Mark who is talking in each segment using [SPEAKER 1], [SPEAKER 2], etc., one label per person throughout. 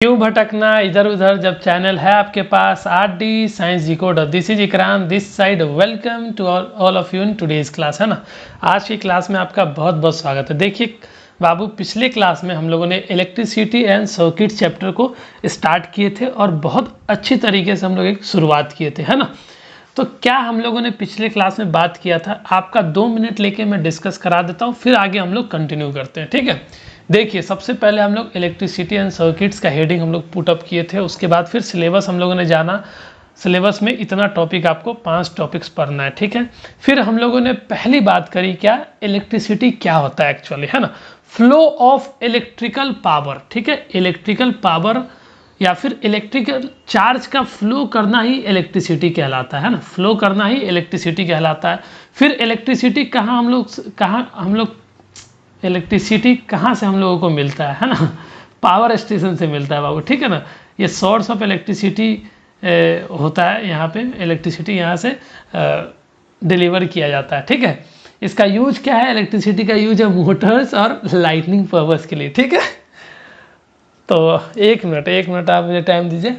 [SPEAKER 1] क्यों भटकना इधर उधर जब चैनल है आपके पास RD science decoder. This is Ikram this side. Welcome to all of you in today's class, है ना। आज की क्लास में आपका बहुत बहुत स्वागत है। देखिए बाबू, पिछले क्लास में हम लोगों ने इलेक्ट्रिसिटी एंड सर्किट चैप्टर को स्टार्ट किए थे और बहुत अच्छी तरीके से हम लोग एक शुरुआत किए थे, है ना। तो क्या हम लोगों ने पिछले क्लास में बात किया था, आपका 2 मिनट लेके मैं डिस्कस करा देता हूँ, फिर आगे हम लोग कंटिन्यू करते हैं, ठीक है। देखिए, सबसे पहले हम लोग इलेक्ट्रिसिटी एंड सर्किट्स का हेडिंग हम लोग पुटअप किए थे। उसके बाद फिर सिलेबस हम लोगों ने जाना। सिलेबस में इतना टॉपिक, आपको 5 टॉपिक्स पढ़ना है, ठीक है। फिर हम लोगों ने पहली बात करी, क्या इलेक्ट्रिसिटी क्या होता है एक्चुअली, है ना। फ्लो ऑफ इलेक्ट्रिकल पावर, ठीक है। इलेक्ट्रिकल पावर या फिर इलेक्ट्रिकल चार्ज का फ्लो करना ही इलेक्ट्रिसिटी कहलाता है ना। फ्लो करना ही इलेक्ट्रिसिटी कहलाता है। फिर इलेक्ट्रिसिटी कहाँ इलेक्ट्रिसिटी कहाँ से हम लोगों को मिलता है ना। पावर स्टेशन से मिलता है बाबू, ठीक है ना। ये सोर्स ऑफ इलेक्ट्रिसिटी होता है, यहाँ पे इलेक्ट्रिसिटी यहाँ से डिलीवर किया जाता है, ठीक है। इसका यूज क्या है, इलेक्ट्रिसिटी का यूज है मोटर्स और लाइटनिंग पर्पस के लिए, ठीक है। तो एक मिनट आप मुझे टाइम दीजिए,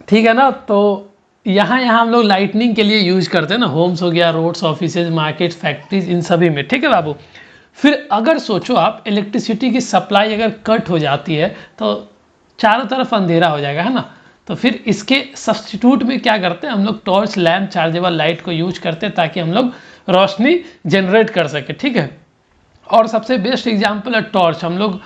[SPEAKER 1] ठीक है ना। तो यहाँ हम लोग लाइटनिंग के लिए यूज करते हैं ना। होम्स हो गया, रोड्स, ऑफिसेज, मार्केट, फैक्ट्रीज, इन सभी में, ठीक है बाबू। फिर अगर सोचो आप, इलेक्ट्रिसिटी की सप्लाई अगर कट हो जाती है तो चारों तरफ अंधेरा हो जाएगा, है ना। तो फिर इसके सब्स्टिट्यूट में क्या करते हैं हम लोग, टॉर्च, लैम्प, चार्जेबल लाइट को यूज करते हैं ताकि हम लोग रोशनी जनरेट कर सके, ठीक है। और सबसे बेस्ट एग्जांपल है टॉर्च। हम लोग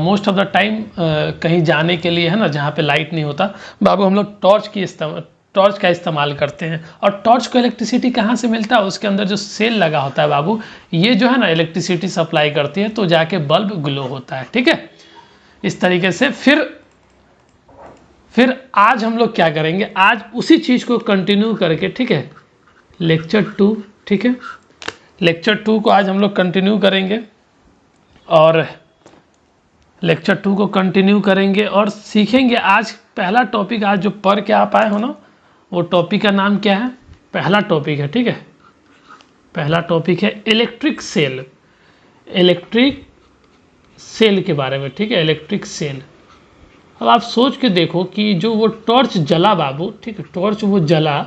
[SPEAKER 1] मोस्ट ऑफ द टाइम कहीं जाने के लिए, है ना, जहाँ पे लाइट नहीं होता बाबू, हम लोग टॉर्च का इस्तेमाल करते हैं। और टॉर्च को इलेक्ट्रिसिटी कहाँ से मिलता है, उसके अंदर जो सेल लगा होता है बाबू, ये जो है ना इलेक्ट्रिसिटी सप्लाई करती है, तो जाके बल्ब ग्लो होता है, ठीक है। इस तरीके से फिर आज हम लोग क्या करेंगे, आज उसी चीज़ को कंटिन्यू करके, ठीक है, लेक्चर 2, ठीक है। लेक्चर 2 को आज हम लोग कंटिन्यू करेंगे और लेक्चर 2 को कंटिन्यू करेंगे और सीखेंगे। आज पहला टॉपिक, आज जो पढ़ के आप आए हो ना, वो टॉपिक का नाम क्या है, पहला टॉपिक है, ठीक है। पहला टॉपिक है इलेक्ट्रिक सेल। इलेक्ट्रिक सेल के बारे में, ठीक है, इलेक्ट्रिक सेल। अब आप सोच के देखो कि जो वो टॉर्च जला बाबू, ठीक है, टॉर्च वो जला,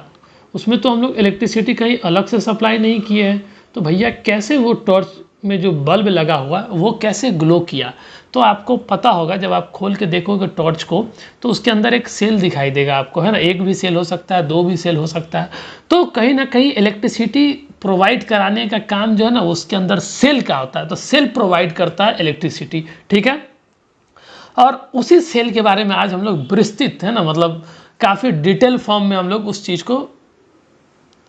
[SPEAKER 1] उसमें तो हम लोग इलेक्ट्रिसिटी कहीं अलग से सप्लाई नहीं किए हैं, तो भैया कैसे वो टॉर्च में जो बल्ब लगा हुआ वो कैसे ग्लो किया। तो आपको पता होगा, जब आप खोल के देखोगे टॉर्च को, तो उसके अंदर एक सेल दिखाई देगा आपको, है ना। एक भी सेल हो सकता है, 2 भी सेल हो सकता है। तो कहीं ना कहीं इलेक्ट्रिसिटी प्रोवाइड कराने का काम जो है ना, उसके अंदर सेल का होता है। तो सेल प्रोवाइड करता है इलेक्ट्रिसिटी, ठीक है। और उसी सेल के बारे में आज हम लोग विस्तृत, है ना, मतलब काफ़ी डिटेल फॉर्म में हम लोग उस चीज़ को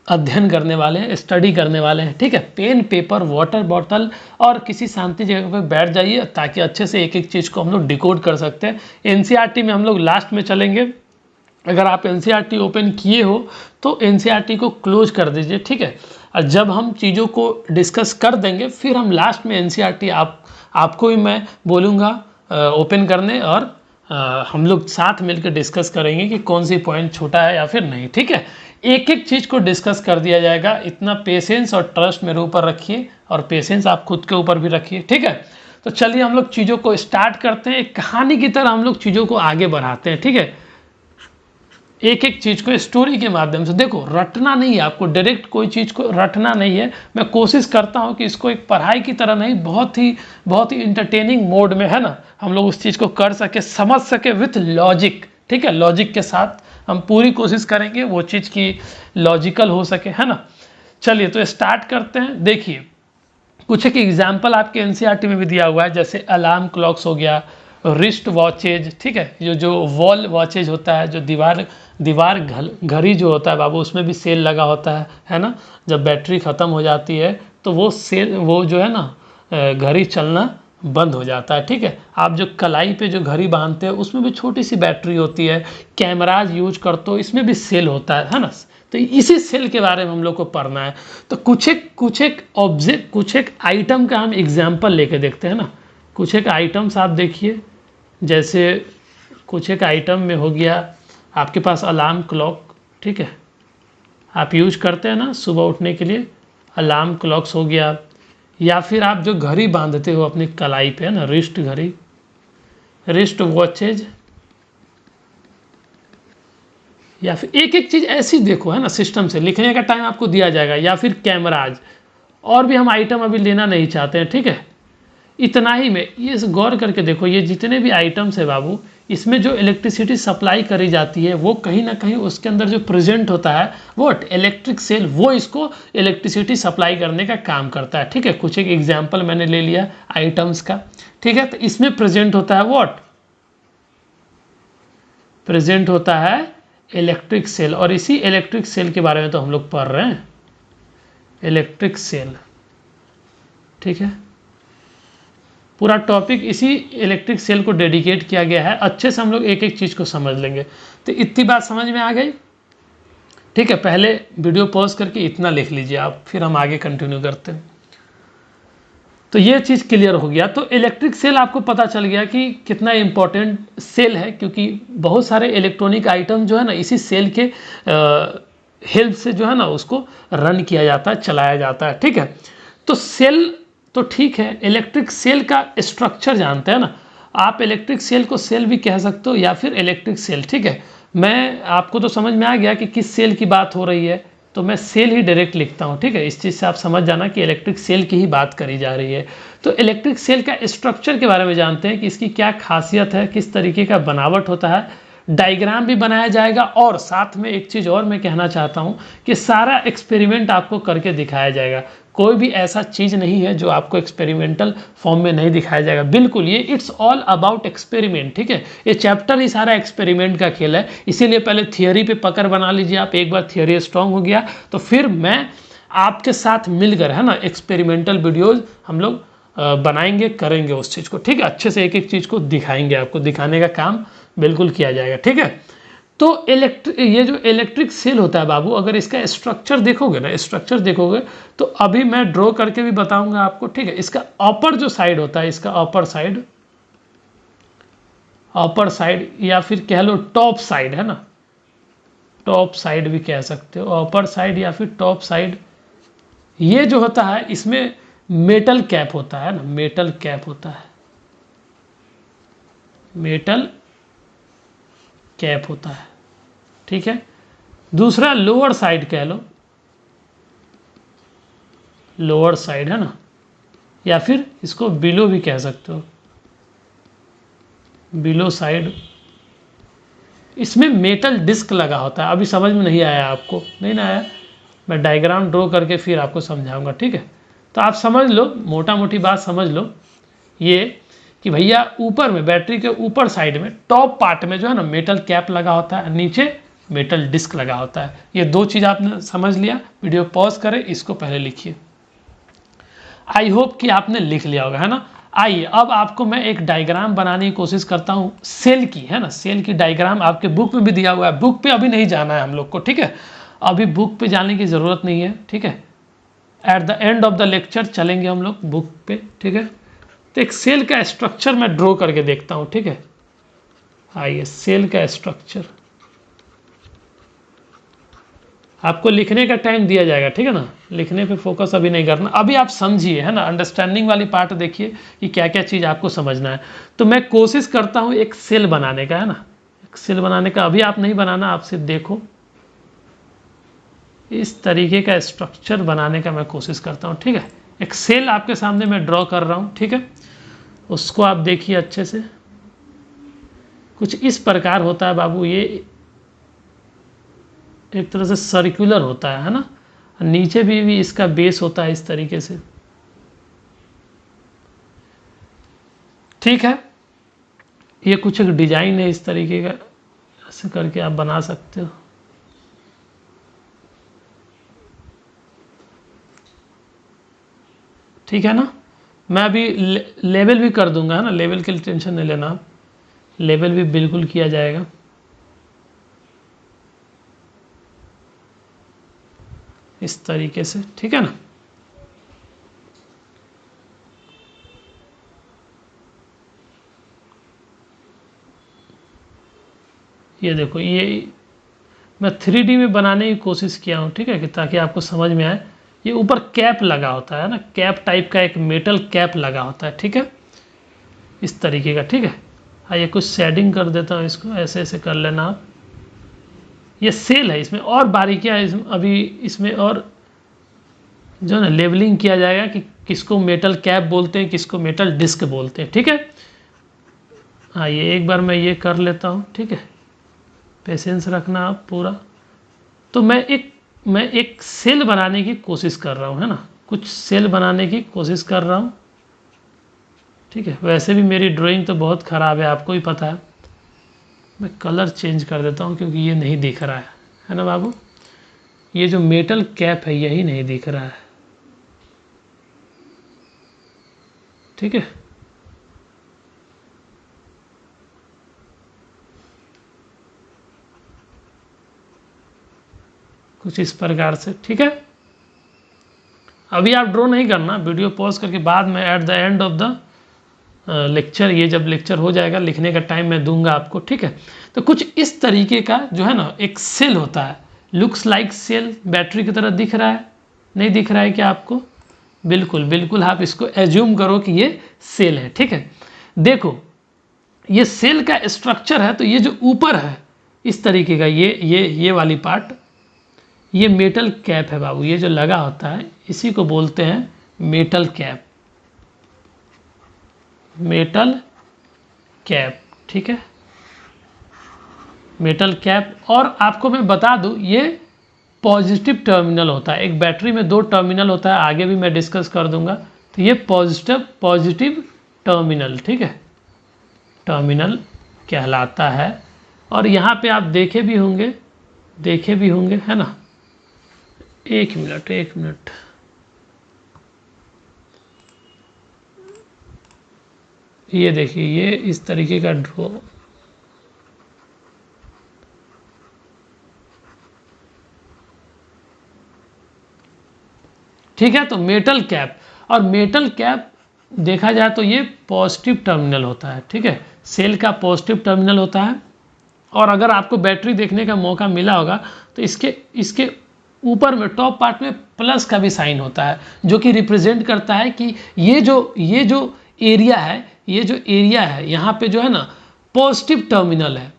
[SPEAKER 1] अध्ययन करने वाले हैं, स्टडी करने वाले हैं, ठीक है। पेन, पेपर, वाटर बॉटल और किसी शांति जगह पर बैठ जाइए ताकि अच्छे से एक एक चीज़ को हम लोग डिकोड कर सकते हैं। एनसीईआरटी में हम लोग लास्ट में चलेंगे। अगर आप एनसीईआरटी ओपन किए हो तो एनसीईआरटी को क्लोज कर दीजिए, ठीक है। और जब हम चीज़ों को डिस्कस कर देंगे, फिर हम लास्ट में एनसीईआरटी आपको ही मैं बोलूँगा ओपन करने, और हम लोग साथ मिलकर डिस्कस करेंगे कि कौन सी पॉइंट छोटा है या फिर नहीं, ठीक है। एक एक चीज़ को डिस्कस कर दिया जाएगा। इतना पेशेंस और ट्रस्ट मेरे ऊपर रखिए, और पेशेंस आप खुद के ऊपर भी रखिए, ठीक है। तो चलिए हम लोग चीज़ों को स्टार्ट करते हैं। एक कहानी की तरह हम लोग चीज़ों को आगे बढ़ाते हैं, ठीक है। एक एक चीज़ को स्टोरी के माध्यम से, देखो रटना नहीं है आपको, डायरेक्ट कोई चीज़ को रटना नहीं है। मैं कोशिश करता हूँ कि इसको एक पढ़ाई की तरह नहीं, बहुत ही इंटरटेनिंग मोड में, है ना, हम लोग उस चीज़ को कर सके, समझ सके विथ लॉजिक, ठीक है। लॉजिक के साथ हम पूरी कोशिश करेंगे वो चीज़ की लॉजिकल हो सके, है ना। चलिए तो स्टार्ट करते हैं। देखिए, कुछ एक एग्जाम्पल आपके एनसीईआरटी में भी दिया हुआ है, जैसे अलार्म क्लॉक्स हो गया, रिस्ट वॉचेज, ठीक है। जो वॉल वॉचेज होता है, जो दीवार घड़ी जो होता है बाबू, उसमें भी सेल लगा होता है ना। जब बैटरी ख़त्म हो जाती है तो वो जो है ना घड़ी चलना बंद हो जाता है, ठीक है। आप जो कलाई पे जो घड़ी बांधते हैं उसमें भी छोटी सी बैटरी होती है। कैमराज यूज करते हो, इसमें भी सेल होता है ना। तो इसी सेल के बारे में हम लोग को पढ़ना है। तो कुछ एक ऑब्जेक्ट, कुछ एक आइटम का हम एग्जाम्पल लेके देखते हैं ना। कुछ एक आइटम्स आप देखिए, जैसे कुछ एक आइटम में हो गया आपके पास अलार्म क्लॉक, ठीक है। आप यूज करते हैं ना सुबह उठने के लिए, अलार्म क्लॉक्स हो गया। या फिर आप जो घड़ी बांधते हो अपनी कलाई पे, है ना, रिस्ट घड़ी, रिस्ट वॉचेज, या फिर एक एक चीज़ ऐसी देखो है ना, सिस्टम से लिखने का टाइम आपको दिया जाएगा, या फिर कैमराज, और भी हम आइटम अभी लेना नहीं चाहते हैं, ठीक है। इतना ही में ये गौर करके देखो, ये जितने भी आइटम्स है बाबू, इसमें जो इलेक्ट्रिसिटी सप्लाई करी जाती है वो कहीं ना कहीं उसके अंदर जो प्रेजेंट होता है वो इलेक्ट्रिक सेल, वो इसको इलेक्ट्रिसिटी सप्लाई करने का काम करता है, ठीक है। कुछ एक एग्जांपल मैंने ले लिया आइटम्स का, ठीक है। तो इसमें प्रेजेंट होता है व्हाट, प्रेजेंट होता है इलेक्ट्रिक सेल, और इसी इलेक्ट्रिक सेल के बारे में तो हम लोग पढ़ रहे हैं, इलेक्ट्रिक सेल, ठीक है। पूरा टॉपिक इसी इलेक्ट्रिक सेल को डेडिकेट किया गया है। अच्छे से हम लोग एक एक चीज़ को समझ लेंगे। तो इतनी बात समझ में आ गई, ठीक है। पहले वीडियो पॉज करके इतना लिख लीजिए आप, फिर हम आगे कंटिन्यू करते हैं। तो ये चीज़ क्लियर हो गया। तो इलेक्ट्रिक सेल आपको पता चल गया कि कितना इम्पोर्टेंट सेल है, क्योंकि बहुत सारे इलेक्ट्रॉनिक आइटम जो है ना इसी सेल के हेल्प से जो है ना उसको रन किया जाता है, चलाया जाता है, ठीक है। तो सेल तो ठीक है, इलेक्ट्रिक सेल का स्ट्रक्चर जानते हैं ना आप। इलेक्ट्रिक सेल को सेल भी कह सकते हो या फिर इलेक्ट्रिक सेल, ठीक है। मैं आपको तो समझ में आ गया कि किस सेल की बात हो रही है, तो मैं सेल ही डायरेक्ट लिखता हूँ, ठीक है। इस चीज़ से आप समझ जाना कि इलेक्ट्रिक सेल की ही बात करी जा रही है। तो इलेक्ट्रिक सेल का स्ट्रक्चर के बारे में जानते हैं कि इसकी क्या खासियत है, किस तरीके का बनावट होता है, डायग्राम भी बनाया जाएगा, और साथ में एक चीज़ और मैं कहना चाहता हूँ कि सारा एक्सपेरिमेंट आपको करके दिखाया जाएगा। कोई भी ऐसा चीज़ नहीं है जो आपको एक्सपेरिमेंटल फॉर्म में नहीं दिखाया जाएगा, बिल्कुल। ये इट्स ऑल अबाउट एक्सपेरिमेंट, ठीक है। ये चैप्टर ही सारा एक्सपेरिमेंट का खेल है। इसीलिए पहले थियोरी पे पकड़ बना लीजिए आप। एक बार थियोरी स्ट्रांग हो गया तो फिर मैं आपके साथ मिलकर है ना एक्सपेरिमेंटल वीडियोज़ हम लोग बनाएंगे, करेंगे उस चीज़ को, ठीक है। अच्छे से एक एक चीज़ को दिखाएंगे, आपको दिखाने का काम बिल्कुल किया जाएगा, ठीक है। तो ये जो इलेक्ट्रिक सेल होता है बाबू, अगर इसका स्ट्रक्चर देखोगे ना, स्ट्रक्चर देखोगे तो अभी मैं ड्रॉ करके भी बताऊंगा आपको, ठीक है। इसका अपर जो साइड होता है, इसका अपर साइड या फिर कह लो टॉप साइड है ना, टॉप साइड भी कह सकते हो, अपर साइड या फिर टॉप साइड, ये जो होता है इसमें मेटल कैप होता है ना, मेटल कैप होता है, मेटल कैप होता है, ठीक है। दूसरा लोअर साइड कह लो, लोअर साइड है ना, या फिर इसको बिलो भी कह सकते हो, बिलो साइड। इसमें मेटल डिस्क लगा होता है। अभी समझ में नहीं आया आपको, नहीं ना आया, मैं डायग्राम ड्रॉ करके फिर आपको समझाऊंगा, ठीक है। तो आप समझ लो, मोटा मोटी बात समझ लो ये कि भैया ऊपर में, बैटरी के ऊपर साइड में टॉप पार्ट में जो है ना मेटल कैप लगा होता है, नीचे मेटल डिस्क लगा होता है। ये दो चीज़ आपने समझ लिया। वीडियो पॉज करें, इसको पहले लिखिए। आई होप कि आपने लिख लिया होगा, है ना। आइए अब आपको मैं एक डायग्राम बनाने की कोशिश करता हूँ सेल की, है ना। सेल की डायग्राम आपके बुक में भी दिया हुआ है। बुक पे अभी नहीं जाना है हम लोग को, ठीक है। अभी बुक पे जाने की ज़रूरत नहीं है, ठीक है। At the end of the lecture चलेंगे हम लोग बुक पे, ठीक है। तो एक सेल का स्ट्रक्चर मैं ड्रॉ करके देखता हूँ, ठीक है। आइए, सेल का स्ट्रक्चर आपको लिखने का टाइम दिया जाएगा, ठीक है ना। लिखने पे फोकस अभी नहीं करना, अभी आप समझिए, है ना। अंडरस्टैंडिंग वाली पार्ट देखिए कि क्या क्या चीज़ आपको समझना है। तो मैं कोशिश करता हूँ एक सेल बनाने का, है ना, एक सेल बनाने का। अभी आप नहीं बनाना, आप सिर्फ देखो, इस तरीके का स्ट्रक्चर बनाने का मैं कोशिश करता हूँ, ठीक है। एक सेल आपके सामने मैं ड्रॉ कर रहा हूँ, ठीक है। उसको आप देखिए अच्छे से। कुछ इस प्रकार होता है बाबू, ये एक तरह से सर्कुलर होता है ना। नीचे भी इसका बेस होता है इस तरीके से, ठीक है। ये कुछ एक डिजाइन है इस तरीके का, ऐसे करके आप बना सकते हो, ठीक है ना। मैं अभी लेवल भी कर दूंगा, है ना। लेवल के लिए टेंशन नहीं लेना आप, लेवल भी बिल्कुल किया जाएगा। इस तरीके से, ठीक है ना। ये देखो, ये मैं 3D में बनाने की कोशिश किया हूँ, ठीक है, कि ताकि आपको समझ में आए। ये ऊपर कैप लगा होता है ना, कैप टाइप का एक मेटल कैप लगा होता है, ठीक है, इस तरीके का, ठीक है। ये कुछ शेडिंग कर देता हूँ इसको, ऐसे ऐसे कर लेना आप। ये सेल है, इसमें और बारीकियाँ अभी इसमें और जो ना लेबलिंग किया जाएगा कि किसको मेटल कैप बोलते हैं, किसको मेटल डिस्क बोलते हैं, ठीक है। हाँ, ये एक बार मैं ये कर लेता हूँ, ठीक है। पेशेंस रखना आप पूरा। तो मैं एक सेल बनाने की कोशिश कर रहा हूँ, है ना, कुछ सेल बनाने की कोशिश कर रहा हूँ, ठीक है। वैसे भी मेरी ड्राइंग तो बहुत ख़राब है, आपको ही पता है। मैं कलर चेंज कर देता हूँ क्योंकि ये नहीं दिख रहा है ना बाबू। ये जो मेटल कैप है यही नहीं दिख रहा है, ठीक है। कुछ इस प्रकार से, ठीक है। अभी आप ड्रॉ नहीं करना, वीडियो पॉज करके बाद में at the end of the lecture, ये जब लेक्चर हो जाएगा लिखने का टाइम मैं दूंगा आपको, ठीक है। तो कुछ इस तरीके का जो है ना एक सेल होता है, लुक्स लाइक सेल, बैटरी की तरह दिख रहा है, नहीं दिख रहा है क्या आपको? बिल्कुल बिल्कुल, आप इसको एज्यूम करो कि ये सेल है, ठीक है। देखो ये सेल का स्ट्रक्चर है, तो ये जो ऊपर है इस तरीके का, ये वाली पार्ट, ये मेटल कैप है बाबू। ये जो लगा होता है इसी को बोलते हैं मेटल कैप, मेटल कैप, ठीक है, मेटल कैप। और आपको मैं बता दूं ये पॉजिटिव टर्मिनल होता है। एक बैटरी में 2 टर्मिनल होता है, आगे भी मैं डिस्कस कर दूंगा। तो ये पॉजिटिव टर्मिनल, ठीक है, टर्मिनल कहलाता है। और यहाँ पे आप देखे भी होंगे है ना। एक मिनट, ये देखिए, ये इस तरीके का ड्रॉ, ठीक है। तो मेटल कैप, और मेटल कैप देखा जाए तो ये पॉजिटिव टर्मिनल होता है, ठीक है, सेल का पॉजिटिव टर्मिनल होता है। और अगर आपको बैटरी देखने का मौका मिला होगा तो इसके ऊपर में टॉप पार्ट में प्लस का भी साइन होता है, जो कि रिप्रेजेंट करता है कि ये जो एरिया है यहाँ पे जो है ना पॉजिटिव टर्मिनल है।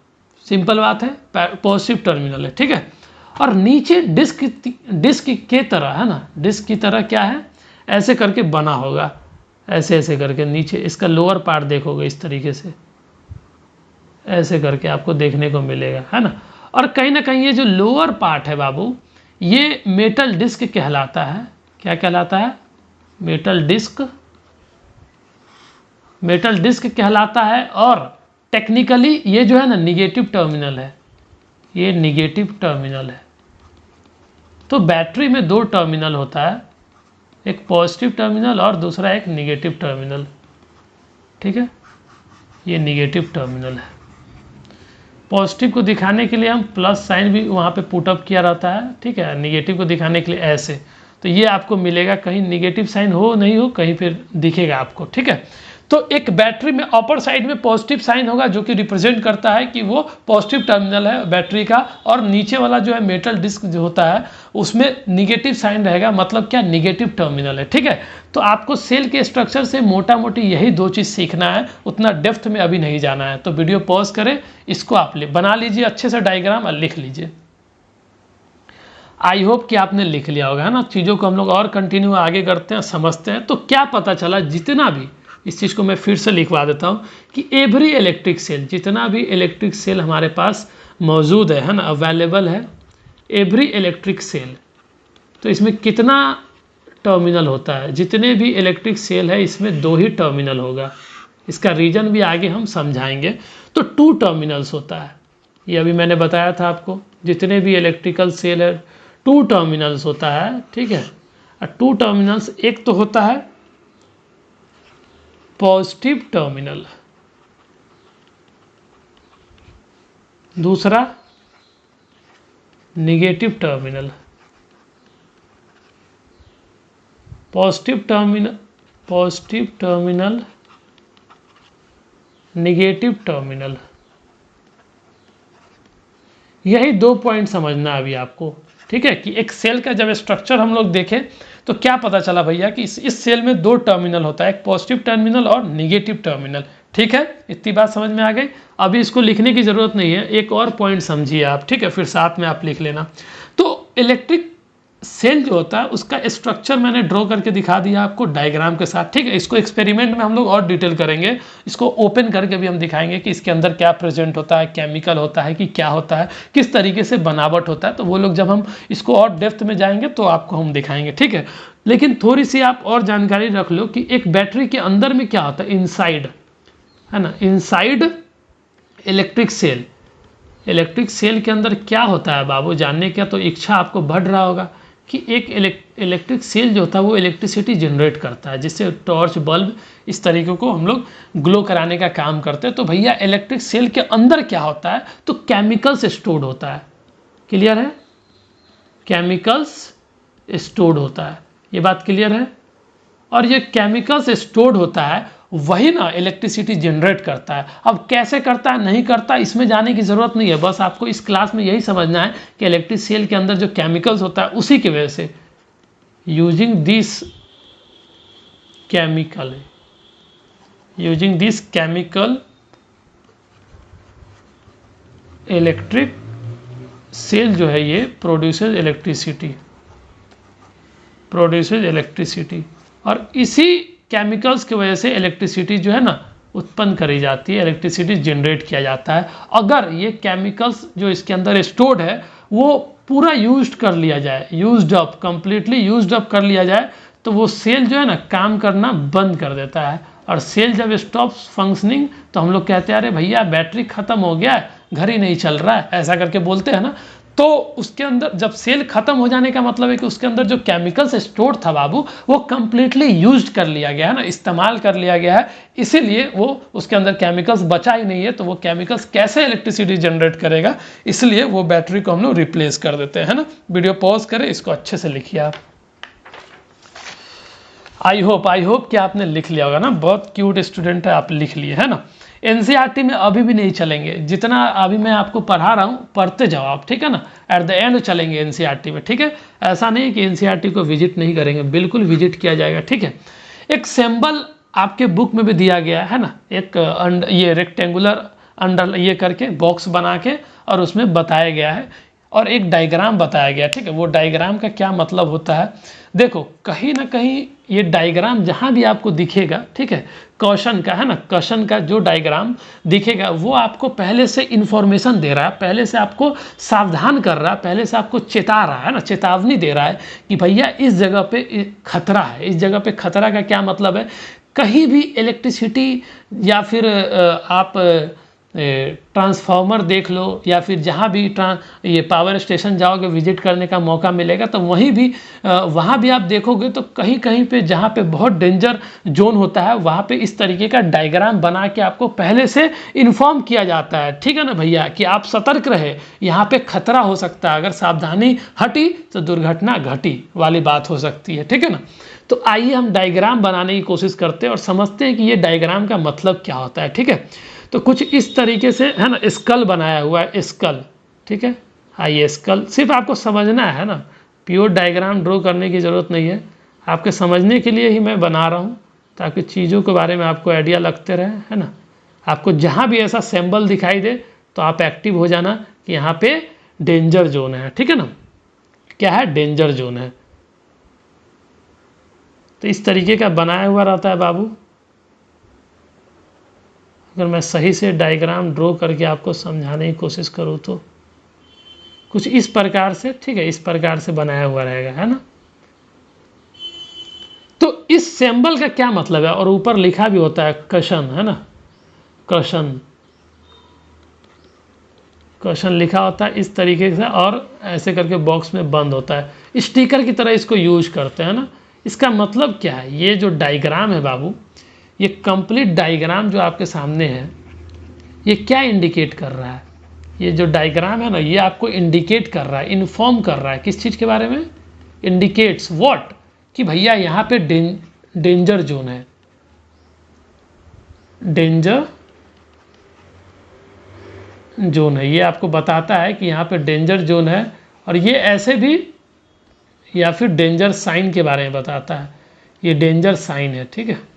[SPEAKER 1] सिंपल बात है, पॉजिटिव टर्मिनल है, ठीक है। और नीचे डिस्क के तरह है ना, डिस्क की तरह क्या है, ऐसे करके बना होगा, ऐसे करके नीचे इसका लोअर पार्ट देखोगे इस तरीके से, ऐसे करके आपको देखने को मिलेगा, है ना। और कहीं ना कहीं ये जो लोअर पार्ट है बाबू, ये मेटल डिस्क कहलाता है। क्या कहलाता है? मेटल डिस्क कहलाता है। और टेक्निकली ये जो है ना निगेटिव टर्मिनल है, ये निगेटिव टर्मिनल है। तो बैटरी में 2 टर्मिनल होता है, एक पॉजिटिव टर्मिनल और दूसरा एक निगेटिव टर्मिनल, ठीक है। ये निगेटिव टर्मिनल है। पॉजिटिव को दिखाने के लिए हम प्लस साइन भी वहाँ पे पुटअप किया रहता है, ठीक है। निगेटिव को दिखाने के लिए ऐसे, तो ये आपको मिलेगा, कहीं निगेटिव साइन हो नहीं हो कहीं फिर दिखेगा आपको, ठीक है। तो एक बैटरी में अपर साइड में पॉजिटिव साइन होगा, जो कि रिप्रेजेंट करता है कि वो पॉजिटिव टर्मिनल है बैटरी का। और नीचे वाला जो है मेटल डिस्क जो होता है उसमें निगेटिव साइन रहेगा, मतलब क्या, निगेटिव टर्मिनल है, ठीक है। तो आपको सेल के स्ट्रक्चर से मोटा मोटी यही 2 चीज़ सीखना है, उतना डेप्थ में अभी नहीं जाना है। तो वीडियो पॉज करें, इसको आप बना लीजिए अच्छे से डायग्राम और लिख लीजिए। आई होप कि आपने लिख लिया होगा, है ना। चीज़ों को हम लोग और कंटिन्यू आगे करते हैं, समझते हैं। तो क्या पता चला, जितना भी, इस चीज़ को मैं फिर से लिखवा देता हूँ कि एवरी इलेक्ट्रिक सेल, जितना भी इलेक्ट्रिक सेल हमारे पास मौजूद है ना, अवेलेबल है, एवरी इलेक्ट्रिक सेल। तो इसमें कितना टर्मिनल होता है? जितने भी इलेक्ट्रिक सेल है इसमें 2 ही टर्मिनल होगा। इसका रीजन भी आगे हम समझाएंगे। तो 2 टर्मिनल्स होता है, ये अभी मैंने बताया था आपको। जितने भी इलेक्ट्रिकल सेल है 2 टर्मिनल्स होता है, ठीक है। और 2 टर्मिनल्स, एक तो होता है पॉजिटिव टर्मिनल, दूसरा negative terminal. Positive terminal, negative terminal, यही 2 पॉइंट समझना अभी आपको, ठीक है। कि एक सेल का जब स्ट्रक्चर हम लोग देखें तो क्या पता चला भैया कि इस सेल में 2 टर्मिनल होता है, एक पॉजिटिव टर्मिनल और निगेटिव टर्मिनल, ठीक है, इतनी बात समझ में आ गई। अभी इसको लिखने की ज़रूरत नहीं है, एक और पॉइंट समझिए आप, ठीक है, फिर साथ में आप लिख लेना। तो इलेक्ट्रिक सेल जो होता है उसका स्ट्रक्चर मैंने ड्रॉ करके दिखा दिया आपको डायग्राम के साथ, ठीक है। इसको एक्सपेरिमेंट में हम लोग और डिटेल करेंगे, इसको ओपन करके भी हम दिखाएंगे कि इसके अंदर क्या प्रेजेंट होता है, केमिकल होता है कि क्या होता है, किस तरीके से बनावट होता है। तो वो लोग जब हम इसको और डेप्थ में जाएंगे तो आपको हम दिखाएंगे, ठीक है। लेकिन थोड़ी सी आप और जानकारी रख लो कि एक बैटरी के अंदर में क्या होता है, इनसाइड, है ना, inside electric cell. Electric cell के अंदर क्या होता है बाबू, जानने का तो इच्छा आपको बढ़ रहा होगा कि एक इलेक्ट्रिक सेल जो होता है वो इलेक्ट्रिसिटी जनरेट करता है, जिससे टॉर्च बल्ब इस तरीके को हम लोग ग्लो कराने का काम करते हैं। तो भैया इलेक्ट्रिक सेल के अंदर क्या होता है, तो केमिकल्स स्टोर्ड होता है। क्लियर है, केमिकल्स स्टोर्ड होता है, ये बात क्लियर है। और ये केमिकल्स स्टोर्ड होता है वही ना इलेक्ट्रिसिटी जनरेट करता है। अब कैसे करता है नहीं करता इसमें जाने की ज़रूरत नहीं है, बस आपको इस क्लास में यही समझना है कि इलेक्ट्रिक सेल के अंदर जो केमिकल्स होता है उसी की वजह से using this chemical electric cell जो है ये प्रोड्यूसेस इलेक्ट्रिसिटी, और इसी केमिकल्स की वजह से इलेक्ट्रिसिटी जो है ना उत्पन्न करी जाती है, इलेक्ट्रिसिटी जनरेट किया जाता है। अगर ये केमिकल्स जो इसके अंदर स्टोर्ड है वो पूरा यूज्ड कर लिया जाए, कंप्लीटली यूज्ड अप कर लिया जाए, तो वो सेल जो है ना काम करना बंद कर देता है। और सेल जब स्टॉप्स फंक्शनिंग तो हम लोग कहते हैं अरे भैया बैटरी खत्म हो गया है, घर ही नहीं चल रहा है, ऐसा करके बोलते हैं ना। तो उसके अंदर जब सेल खत्म हो जाने का मतलब है कि उसके अंदर जो केमिकल्स स्टोर था बाबू वो कंप्लीटली यूज्ड कर लिया गया है ना, इस्तेमाल कर लिया गया है, इसीलिए वो उसके अंदर केमिकल्स बचा ही नहीं है। तो वो केमिकल्स कैसे इलेक्ट्रिसिटी जनरेट करेगा, इसलिए वो बैटरी को हम लोग रिप्लेस कर देते हैं, है ना। वीडियो पॉज करें, इसको अच्छे से लिखिए आप। आई होप कि आपने लिख लिया होगा ना, बहुत क्यूट स्टूडेंट है, आप लिख लिए, है ना। एनसीईआरटी में अभी भी नहीं चलेंगे, जितना अभी मैं आपको पढ़ा रहा हूँ पढ़ते जाओ आप, ठीक है ना। एट द एंड चलेंगे एनसीईआरटी में, ठीक है। ऐसा नहीं कि एनसीईआरटी को विजिट नहीं करेंगे, बिल्कुल विजिट किया जाएगा, ठीक है। एक सिंबल आपके बुक में भी दिया गया है ना, एक ये रेक्टेंगुलर अंडर ये करके बॉक्स बना के और उसमें बताया गया है, और एक डायग्राम बताया गया, ठीक है। वो डायग्राम का क्या मतलब होता है, देखो कहीं ना कहीं ये डायग्राम जहाँ भी आपको दिखेगा, ठीक है, क्वेश्चन का, है ना, क्वेश्चन का जो डायग्राम दिखेगा वो आपको पहले से इन्फॉर्मेशन दे रहा है, पहले से आपको सावधान कर रहा है, पहले से आपको चेता रहा है ना, चेतावनी दे रहा है कि भैया इस जगह पे खतरा है। इस जगह पे खतरा का क्या मतलब है, कहीं भी इलेक्ट्रिसिटी या फिर आप ट्रांसफार्मर देख लो, या फिर जहाँ भी ये पावर स्टेशन जाओगे विजिट करने का मौका मिलेगा तो वहीं भी वहाँ भी आप देखोगे तो कहीं कहीं पे जहाँ पे बहुत डेंजर जोन होता है वहाँ पे इस तरीके का डायग्राम बना के आपको पहले से इन्फॉर्म किया जाता है, ठीक है ना भैया, कि आप सतर्क रहे, यहाँ पे खतरा हो सकता है, अगर सावधानी हटी तो दुर्घटना घटी वाली बात हो सकती है, ठीक है ना। तो आइए हम डायग्राम बनाने की कोशिश करते हैं और समझते हैं कि ये डायग्राम का मतलब क्या होता है, ठीक है। तो कुछ इस तरीके से, है ना, स्कल बनाया हुआ है, स्कल, ठीक है। हाँ ये स्कल सिर्फ आपको समझना है ना, प्योर डायग्राम ड्रॉ करने की ज़रूरत नहीं है, आपके समझने के लिए ही मैं बना रहा हूँ, ताकि चीज़ों के बारे में आपको आइडिया लगते रहे, है ना। आपको जहाँ भी ऐसा सिंबल दिखाई दे तो आप एक्टिव हो जाना कि यहाँ पे डेंजर जोन है, ठीक है ना। क्या है, डेंजर जोन है। तो इस तरीके का बनाया हुआ रहता है बाबू। अगर मैं सही से डायग्राम ड्रॉ करके आपको समझाने की कोशिश करूँ तो कुछ इस प्रकार से, ठीक है, इस प्रकार से बनाया हुआ रहेगा, है ना। तो इस सिंबल का क्या मतलब है, और ऊपर लिखा भी होता है क्वेश्चन, है ना, क्वेश्चन लिखा होता है इस तरीके से, और ऐसे करके बॉक्स में बंद होता है, स्टिकर की तरह इसको यूज करते हैं ना। इसका मतलब क्या है, ये जो डायग्राम है बाबू, ये कंप्लीट डायग्राम जो आपके सामने है ये क्या इंडिकेट कर रहा है, ये जो डायग्राम है ना ये आपको इंडिकेट कर रहा है, इन्फॉर्म कर रहा है किस चीज़ के बारे में, इंडिकेट्स व्हाट, कि भैया यहाँ पे डेंजर जोन है, डेंजर जोन है, ये आपको बताता है कि यहाँ पे डेंजर जोन है। और ये ऐसे भी, या फिर डेंजर साइन के बारे में बताता है, ये डेंजर साइन है, ठीक है।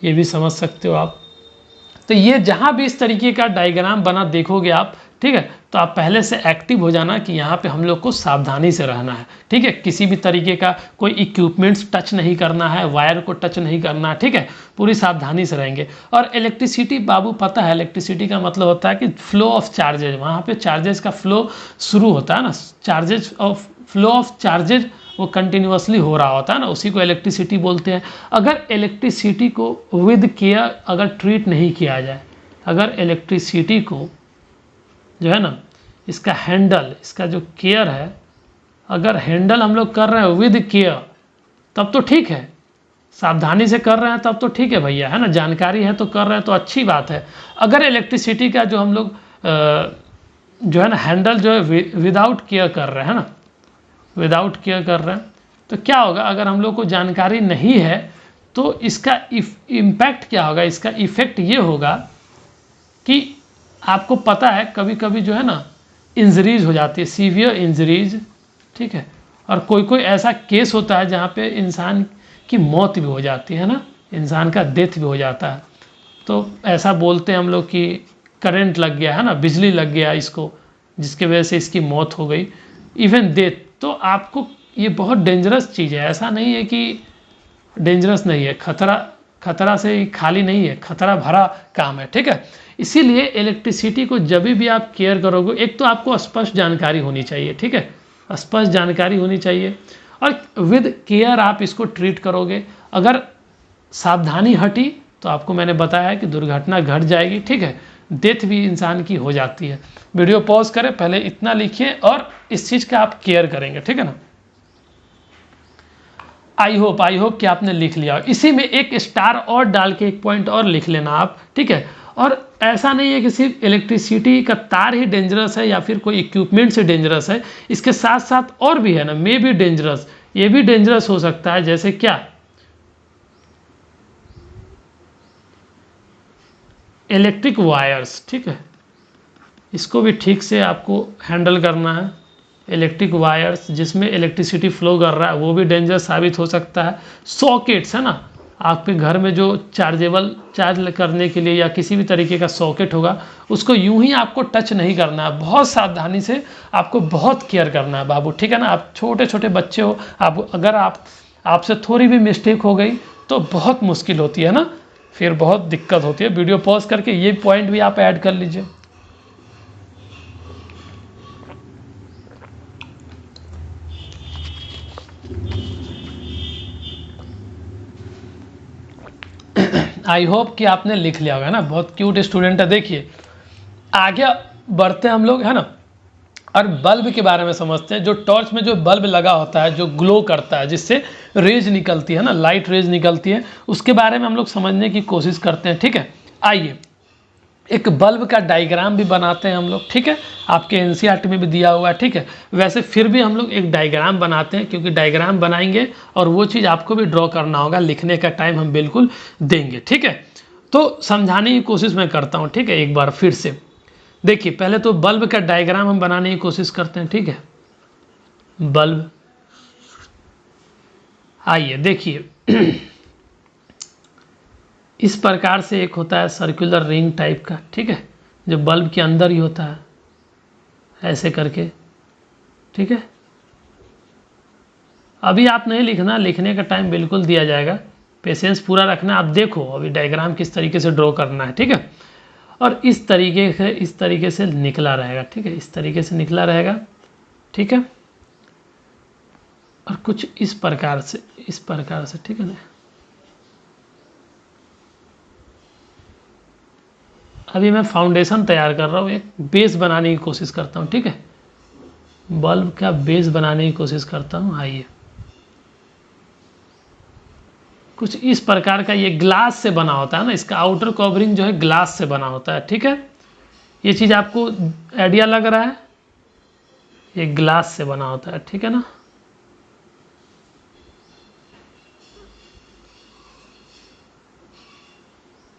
[SPEAKER 1] ये भी समझ सकते हो आप। तो ये जहाँ भी इस तरीके का डायग्राम बना देखोगे आप, ठीक है, तो आप पहले से एक्टिव हो जाना कि यहाँ पे हम लोग को सावधानी से रहना है, ठीक है। किसी भी तरीके का कोई इक्विपमेंट्स टच नहीं करना है, वायर को टच नहीं करना है, ठीक है, पूरी सावधानी से रहेंगे। और इलेक्ट्रिसिटी बाबू पता है, इलेक्ट्रिसिटी का मतलब होता है कि फ्लो ऑफ चार्जेज, वहाँ पे चार्जेस का फ्लो शुरू होता है ना, charges of flow of charges वो कंटिन्यूसली हो रहा होता है ना, उसी को इलेक्ट्रिसिटी बोलते हैं। अगर इलेक्ट्रिसिटी को विद केयर अगर ट्रीट नहीं किया जाए, अगर इलेक्ट्रिसिटी को जो है ना, इसका हैंडल, इसका जो केयर है, अगर हैंडल हम लोग कर रहे हैं विद केयर तब तो ठीक है, सावधानी से कर रहे हैं तब तो ठीक है भैया, है ना, जानकारी है तो कर रहे हैं तो अच्छी बात है। अगर इलेक्ट्रिसिटी का जो हम लोग जो है ना हैंडल जो है विदाउट केयर कर रहे हैं ना, विदाउट केयर कर रहे हैं, तो क्या होगा, अगर हम लोग को जानकारी नहीं है तो इसका इम्पैक्ट क्या होगा, इसका इफेक्ट ये होगा कि आपको पता है कभी कभी जो है ना इंजरीज हो जाती है, सीवियर इंजरीज, ठीक है। और कोई कोई ऐसा केस होता है जहाँ पे इंसान की मौत भी हो जाती है ना, इंसान का डेथ भी हो जाता है। तो ऐसा बोलते हैं हम लोग कि करंट लग गया है ना, बिजली लग गया इसको, जिसकी वजह से इसकी मौत हो गई, इवन डेथ। तो आपको ये बहुत डेंजरस चीज़ है, ऐसा नहीं है कि डेंजरस नहीं है, खतरा से खाली नहीं है, खतरा भरा काम है, ठीक है। इसीलिए इलेक्ट्रिसिटी को जब भी आप केयर करोगे, एक तो आपको स्पष्ट जानकारी होनी चाहिए, ठीक है, स्पष्ट जानकारी होनी चाहिए, और विद केयर आप इसको ट्रीट करोगे। अगर सावधानी हटी तो आपको मैंने बताया कि दुर्घटना घट जाएगी, ठीक है, डेथ भी इंसान की हो जाती है। वीडियो पॉज करें, पहले इतना लिखिए और इस चीज़ का आप केयर करेंगे, ठीक है ना। आई होप कि आपने लिख लिया। इसी में एक स्टार और डाल के एक पॉइंट और लिख लेना आप, ठीक है। और ऐसा नहीं है कि सिर्फ इलेक्ट्रिसिटी का तार ही डेंजरस है या फिर कोई इक्विपमेंट से डेंजरस है, इसके साथ साथ और भी है ना, मे बी डेंजरस, ये भी डेंजरस हो सकता है। जैसे क्या, इलेक्ट्रिक वायर्स, ठीक है, इसको भी ठीक से आपको हैंडल करना है। इलेक्ट्रिक वायर्स जिसमें इलेक्ट्रिसिटी फ्लो कर रहा है वो भी डेंजरस साबित हो सकता है। सॉकेट्स है ना, आपके घर में जो चार्ज करने के लिए या किसी भी तरीके का सॉकेट होगा, उसको यूं ही आपको टच नहीं करना है, बहुत सावधानी से आपको बहुत केयर करना है बाबू, ठीक है ना। आप छोटे छोटे बच्चे हो, आप अगर आपसे थोड़ी भी मिस्टेक हो गई तो बहुत मुश्किल होती है ना, फिर बहुत दिक्कत होती है। वीडियो पॉज करके ये पॉइंट भी आप ऐड कर लीजिए। आई होप कि आपने लिख लिया होगा ना, बहुत क्यूट स्टूडेंट है। देखिए आगे बढ़ते हम लोग, है ना, और बल्ब के बारे में समझते हैं। जो टॉर्च में जो बल्ब लगा होता है, जो ग्लो करता है, जिससे रेज निकलती है ना, लाइट रेज निकलती है, उसके बारे में हम लोग समझने की कोशिश करते हैं, ठीक है। आइए एक बल्ब का डायग्राम भी बनाते हैं हम लोग, ठीक है, आपके एनसीईआरटी में भी दिया हुआ है, ठीक है। वैसे फिर भी हम लोग एक डायग्राम बनाते हैं, क्योंकि डायग्राम बनाएंगे और वो चीज़ आपको भी ड्रॉ करना होगा, लिखने का टाइम हम बिल्कुल देंगे, ठीक है। तो समझाने की कोशिश मैं करता हूँ, ठीक है, एक बार फिर से देखिए। पहले तो बल्ब का डायग्राम हम बनाने की कोशिश करते हैं, ठीक है। बल्ब, आइए देखिए इस प्रकार से एक होता है सर्कुलर रिंग टाइप का, ठीक है, जो बल्ब के अंदर ही होता है, ऐसे करके, ठीक है। अभी आप नहीं लिखना, लिखने का टाइम बिल्कुल दिया जाएगा, पेशेंस पूरा रखना। आप देखो अभी डायग्राम किस तरीके से ड्रॉ करना है, ठीक है। और इस तरीके से निकला रहेगा, ठीक है, इस तरीके से निकला रहेगा, ठीक है। और कुछ इस प्रकार से, ठीक है ना। अभी मैं फाउंडेशन तैयार कर रहा हूँ, एक बेस बनाने की कोशिश करता हूँ, ठीक है, बल्ब का बेस बनाने की कोशिश करता हूँ। आइए कुछ इस प्रकार का, ये ग्लास से बना होता है ना, इसका आउटर कवरिंग जो है ग्लास से बना होता है, ठीक है। ये चीज़ आपको आइडिया लग रहा है, ये ग्लास से बना होता है, ठीक है ना।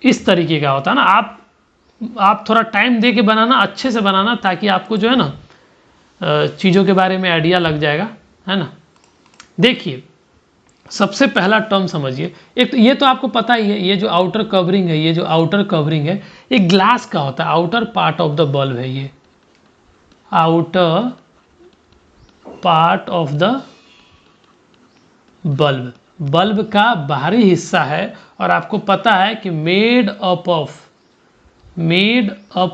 [SPEAKER 1] इस तरीके का होता है ना। आप थोड़ा टाइम दे के बनाना, अच्छे से बनाना, ताकि आपको जो है ना चीज़ों के बारे में आइडिया लग जाएगा, है ना। देखिए सबसे पहला टर्म समझिए, एक तो ये तो आपको पता ही है, ये जो आउटर कवरिंग है, ये जो आउटर कवरिंग है ये ग्लास का होता है, outer part of the bulb है, ये outer part of the bulb, bulb का बाहरी हिस्सा है। और आपको पता है कि मेड अप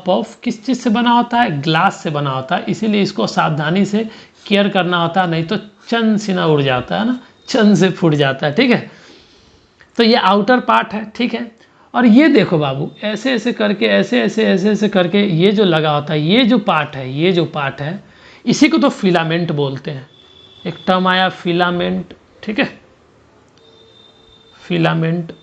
[SPEAKER 1] ऑफ किस चीज़ से बना होता है, ग्लास से बना होता है, इसीलिए इसको सावधानी से केयर करना होता है, नहीं तो चंद सीना उड़ जाता है ना, चंद से फूट जाता है, ठीक है। तो ये आउटर पार्ट है, ठीक है। और ये देखो बाबू, ऐसे ऐसे करके, ऐसे ऐसे ऐसे ऐसे करके ये जो लगा होता है, ये जो पार्ट है, ये जो पार्ट है, इसी को तो फिलामेंट बोलते हैं। एक टर्म आया फिलामेंट, ठीक है, फिलामेंट,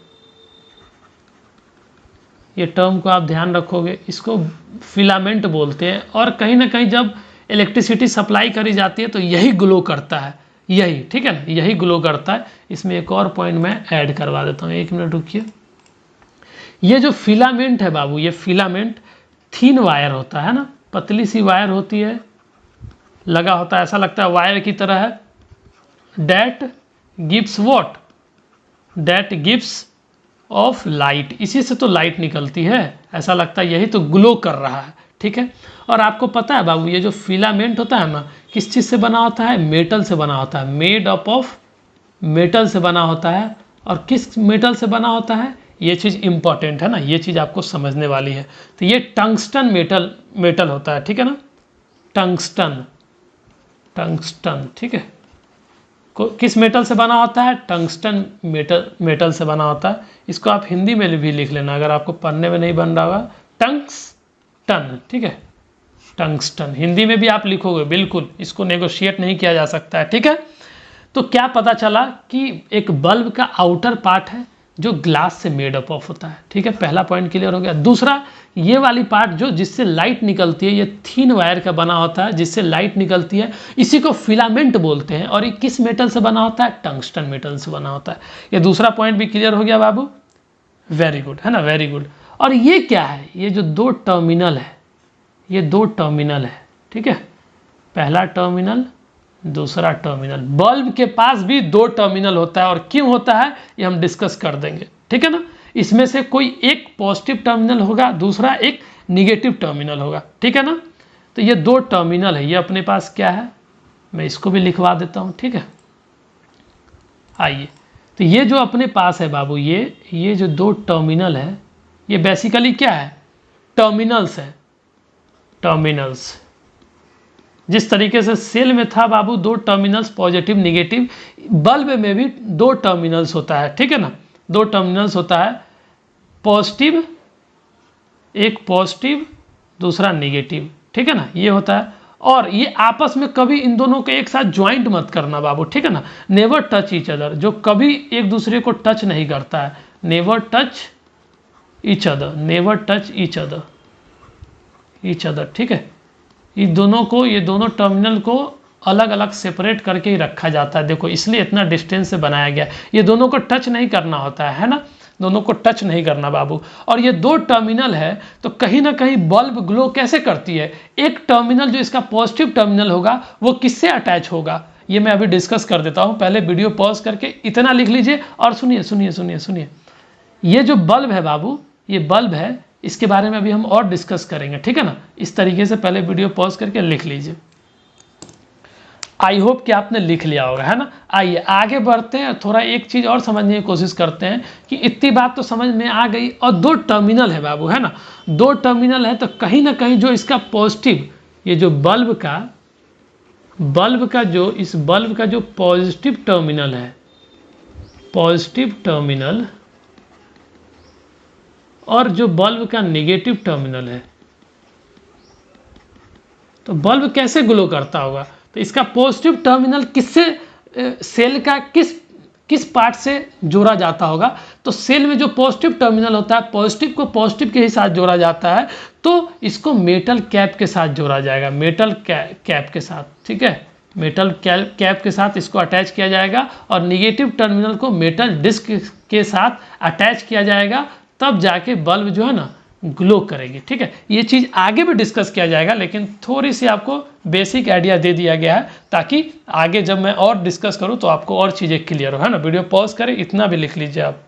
[SPEAKER 1] ये टर्म को आप ध्यान रखोगे, इसको फिलामेंट बोलते हैं। और कहीं ना कहीं जब इलेक्ट्रिसिटी सप्लाई करी जाती है तो यही ग्लो करता है, यही, ठीक है ना, यही ग्लो करता है। इसमें एक और पॉइंट मैं ऐड करवा देता हूँ, एक मिनट रुकिए। ये जो फिलामेंट है बाबू, ये फिलामेंट थीन वायर होता है ना, पतली सी वायर होती है, लगा होता है, ऐसा लगता है वायर की तरह है। That gives what, that gives off light, इसी से तो लाइट निकलती है, ऐसा लगता है यही तो ग्लो कर रहा है, ठीक है। और आपको पता है बाबू, ये जो फिलामेंट होता है ना, किस चीज़ से बना होता है, मेटल से बना होता है, मेड अप ऑफ मेटल से बना होता है। और किस मेटल से बना होता है, ये चीज़ इंपॉर्टेंट है ना, ये चीज़ आपको समझने वाली है। तो ये टंगस्टन मेटल होता है, ठीक है ना, टंगस्टन, ठीक है। किस मेटल से बना होता है, टंगस्टन मेटल से बना होता है। इसको आप हिंदी में भी लिख लेना, अगर आपको पढ़ने में नहीं बन रहा होगा, टंगस्टन, ठीक है, टंगस्टन हिंदी में भी आप लिखोगे, बिल्कुल, इसको नेगोशिएट नहीं किया जा सकता है, ठीक है। तो क्या पता चला कि एक बल्ब का आउटर पार्ट है जो ग्लास से मेड अप ऑफ होता है, ठीक है, पहला पॉइंट क्लियर हो गया। दूसरा, ये वाली पार्ट जो जिससे लाइट निकलती है, ये थीन वायर का बना होता है जिससे लाइट निकलती है, इसी को फिलामेंट बोलते हैं। और ये किस मेटल से बना होता है, टंगस्टन मेटल से बना होता है। ये दूसरा पॉइंट भी क्लियर हो गया बाबू, वेरी गुड, है ना, वेरी गुड। और ये क्या है, ये जो दो टर्मिनल है, ये दो टर्मिनल है, ठीक है, पहला टर्मिनल, दूसरा टर्मिनल। बल्ब के पास भी दो टर्मिनल होता है, और क्यों होता है ये हम डिस्कस कर देंगे, ठीक है ना। इसमें से कोई एक पॉजिटिव टर्मिनल होगा, दूसरा एक निगेटिव टर्मिनल होगा, ठीक है ना। तो ये दो टर्मिनल है, ये अपने पास क्या है, मैं इसको भी लिखवा देता हूँ, ठीक है। आइए, तो ये जो अपने पास है बाबू, ये जो दो टर्मिनल है, ये बेसिकली क्या है, टर्मिनल्स है, टर्मिनल्स। जिस तरीके से सेल में था बाबू दो टर्मिनल्स पॉजिटिव निगेटिव, बल्ब में भी दो टर्मिनल्स होता है, ठीक है ना, दो टर्मिनल्स होता है, पॉजिटिव, एक पॉजिटिव दूसरा निगेटिव, ठीक है ना, ये होता है। और ये आपस में कभी इन दोनों को एक साथ ज्वाइंट मत करना बाबू, ठीक है ना, नेवर टच ईच अदर, जो कभी एक दूसरे को टच नहीं करता है, never touch each other, never touch each other, ठीक है। ये दोनों टर्मिनल को अलग अलग सेपरेट करके ही रखा जाता है, देखो, इसलिए इतना डिस्टेंस से बनाया गया, ये दोनों को टच नहीं करना होता है ना, दोनों को टच नहीं करना बाबू। और ये दो टर्मिनल है तो कहीं ना कहीं बल्ब ग्लो कैसे करती है, एक टर्मिनल जो इसका पॉजिटिव टर्मिनल होगा वो किससे अटैच होगा, ये मैं अभी डिस्कस कर देता हूँ। पहले वीडियो पॉज करके इतना लिख लीजिए और सुनिए सुनिए सुनिए सुनिए। ये जो बल्ब है बाबू, ये बल्ब है, इसके बारे में अभी हम और डिस्कस करेंगे, ठीक है ना। इस तरीके से पहले वीडियो पॉज करके लिख लीजिए। आई होप कि आपने लिख लिया होगा, है ना। आइए आगे बढ़ते हैं, थोड़ा एक चीज़ और समझने की कोशिश करते हैं कि इतनी बात तो समझ में आ गई। और दो टर्मिनल है बाबू, है ना, दो टर्मिनल है, तो कहीं ना कहीं जो इसका पॉजिटिव, ये जो बल्ब का जो पॉजिटिव टर्मिनल है, पॉजिटिव टर्मिनल, और जो बल्ब का नेगेटिव टर्मिनल है, तो बल्ब कैसे ग्लो करता होगा, तो इसका पॉजिटिव टर्मिनल किससे, सेल का किस पार्ट से जोड़ा जाता होगा, तो सेल में जो पॉजिटिव टर्मिनल होता है, पॉजिटिव को पॉजिटिव के ही साथ जोड़ा जाता है, तो इसको मेटल कैप के साथ जोड़ा जाएगा, मेटल कैप के साथ, ठीक है, मेटल कैप के साथ इसको अटैच किया जाएगा। और निगेटिव टर्मिनल को मेटल डिस्क के साथ अटैच किया जाएगा, तब जाके बल्ब जो है ना ग्लो करेगी। ठीक है, ये चीज़ आगे भी डिस्कस किया जाएगा, लेकिन थोड़ी सी आपको बेसिक आइडिया दे दिया गया है ताकि आगे जब मैं और डिस्कस करूँ तो आपको और चीज़ें क्लियर हो, है ना। वीडियो पॉज करें, इतना भी लिख लीजिए आप।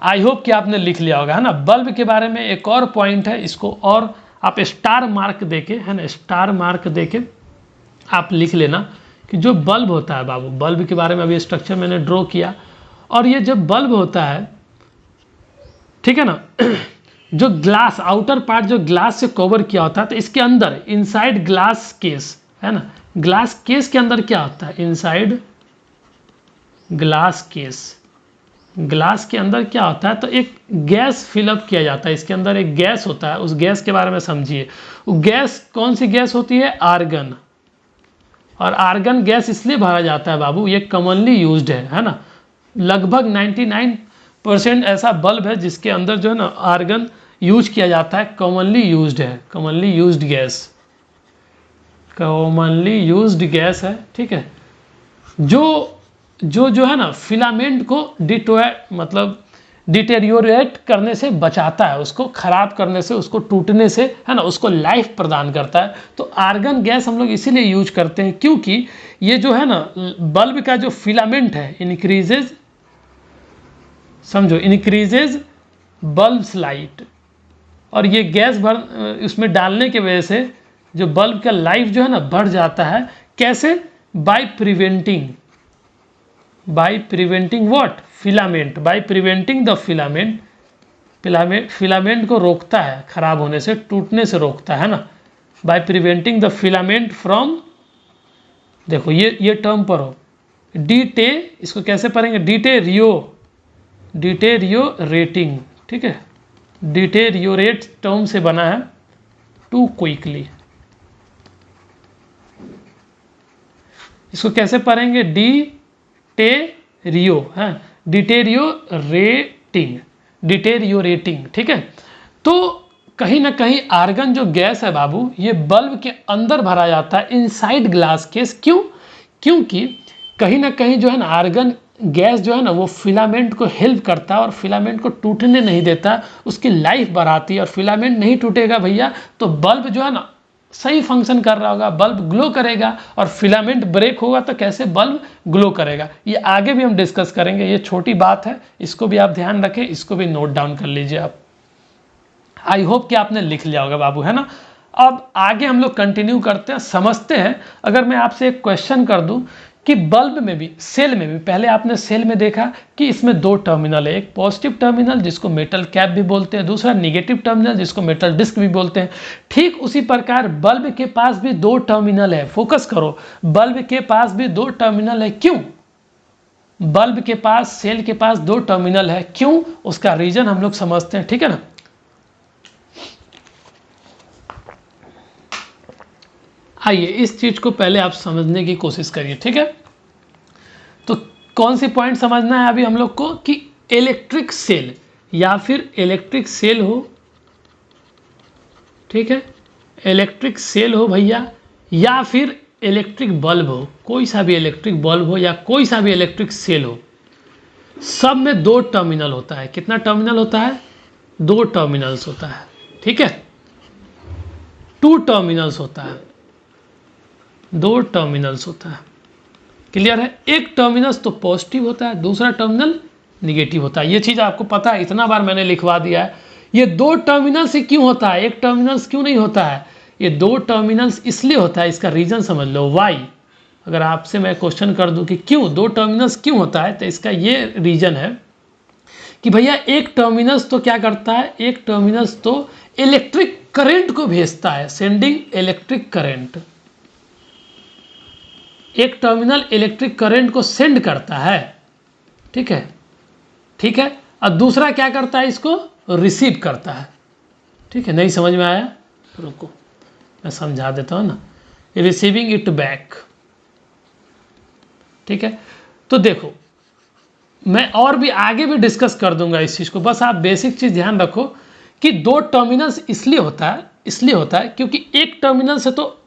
[SPEAKER 1] आई होप कि आपने लिख लिया होगा, है ना। बल्ब के बारे में एक और पॉइंट है, इसको और आप स्टार मार्क देके, है ना, स्टार मार्क देके आप लिख लेना कि जो बल्ब होता है बाबू, बल्ब के बारे में अभी स्ट्रक्चर मैंने ड्रॉ किया, और ये जब बल्ब होता है, ठीक है ना, जो ग्लास आउटर पार्ट जो ग्लास से कवर किया होता है, तो इसके अंदर इनसाइड ग्लास केस, है ना, ग्लास केस के अंदर क्या होता है, इनसाइड ग्लास केस, ग्लास के अंदर क्या होता है, तो एक गैस फिलअप किया जाता है, इसके अंदर एक गैस होता है, उस गैस के बारे में समझिए। वो गैस कौन सी गैस होती है, आर्गन। और आर्गन गैस इसलिए भरा जाता है बाबू, ये कॉमनली यूज्ड है ना। लगभग 99% ऐसा बल्ब है जिसके अंदर जो है ना आर्गन यूज किया जाता है, कॉमनली यूज्ड है, commonly used gas, commonly used gas है। ठीक है, जो है ना फिलामेंट को डिटेरियोरेट करने से बचाता है, उसको खराब करने से, उसको टूटने से, है ना, उसको लाइफ प्रदान करता है। तो आर्गन गैस हम लोग इसीलिए यूज करते हैं क्योंकि ये जो है ना बल्ब का जो फिलामेंट है इंक्रीजेज, समझो, इंक्रीजेज बल्ब्स लाइट, और ये गैस उसमें डालने की वजह से जो बल्ब का लाइफ जो है ना बढ़ जाता है। कैसे, by preventing what, filament, by preventing the filament को रोकता है खराब होने से, टूटने से रोकता है ना, by preventing the filament from, देखो ये टर्म पर हो, डीटे, इसको कैसे पढ़ेंगे, डिटेरियोरेटिंग, ठीक है, डिटेरियोरेट टर्म से बना है, टू क्विकली, इसको कैसे पढ़ेंगे, डिटेरियोरेटिंग, ठीक है। तो कहीं ना कहीं आर्गन जो गैस है बाबू, ये बल्ब के अंदर भरा जाता है, इनसाइड ग्लास केस। क्योंकि कहीं ना कहीं जो है ना आर्गन गैस जो है ना वो फिलामेंट को हेल्प करता है और फिलामेंट को टूटने नहीं देता, उसकी लाइफ बढ़ाती है। और फिलामेंट नहीं टूटेगा भैया तो बल्ब जो है ना सही फंक्शन कर रहा होगा, बल्ब ग्लो करेगा, और फिलामेंट ब्रेक होगा तो कैसे बल्ब ग्लो करेगा, ये आगे भी हम डिस्कस करेंगे। ये छोटी बात है, इसको भी आप ध्यान रखें, इसको भी नोट डाउन कर लीजिए आप। आई होप कि आपने लिख लिया होगा बाबू, है ना। अब आगे हम लोग कंटिन्यू करते हैं, समझते हैं। अगर मैं आपसे एक क्वेश्चन कर दूं कि बल्ब में भी, सेल में भी, पहले आपने सेल में देखा कि इसमें दो टर्मिनल है, एक पॉजिटिव टर्मिनल जिसको मेटल कैप भी बोलते हैं, दूसरा निगेटिव टर्मिनल जिसको मेटल डिस्क भी बोलते हैं। ठीक उसी प्रकार बल्ब के पास भी दो टर्मिनल है। फोकस करो, बल्ब के पास भी दो टर्मिनल है। क्यों बल्ब के पास, सेल के पास दो टर्मिनल है, क्यों, उसका रीजन हम लोग समझते हैं, ठीक है ना। आइए इस चीज को पहले आप समझने की कोशिश करिए, ठीक है। तो कौन सी पॉइंट समझना है अभी हम लोग को कि इलेक्ट्रिक सेल या फिर इलेक्ट्रिक सेल हो, ठीक है, इलेक्ट्रिक सेल हो भैया, या फिर इलेक्ट्रिक बल्ब हो, कोई सा भी इलेक्ट्रिक बल्ब हो या कोई सा भी इलेक्ट्रिक सेल हो, सब में दो टर्मिनल होता है। कितना टर्मिनल होता है, दो टर्मिनल्स होता है, ठीक है, टू टर्मिनल्स होता है, दो टर्मिनल्स होता है। क्लियर है, एक टर्मिनल तो पॉजिटिव होता है, दूसरा टर्मिनल निगेटिव होता है। ये चीज़ आपको पता है, इतना बार मैंने लिखवा दिया है। ये दो टर्मिनल से क्यों होता है, एक टर्मिनल्स क्यों नहीं होता है, ये दो टर्मिनल्स इसलिए होता है, इसका रीजन समझ लो, वाई। अगर आपसे मैं क्वेश्चन कर दूं कि क्यों दो टर्मिनल्स क्यों होता है, तो इसका ये रीजन है कि भैया एक टर्मिनल्स तो क्या करता है, एक टर्मिनल्स तो इलेक्ट्रिक करंट को भेजता है, सेंडिंग इलेक्ट्रिक करंट। एक टर्मिनल इलेक्ट्रिक करंट को सेंड करता है, ठीक है, ठीक है, और दूसरा क्या करता है, इसको रिसीव करता है, ठीक है। नहीं समझ में आया, रुको मैं समझा देता हूँ ना, रिसीविंग इट बैक, ठीक है। तो देखो मैं और भी आगे भी डिस्कस कर दूंगा इस चीज़ को, बस आप बेसिक चीज़ ध्यान रखो कि दो टर्मिनल्स इसलिए होता है क्योंकि एक टर्मिनल से, तो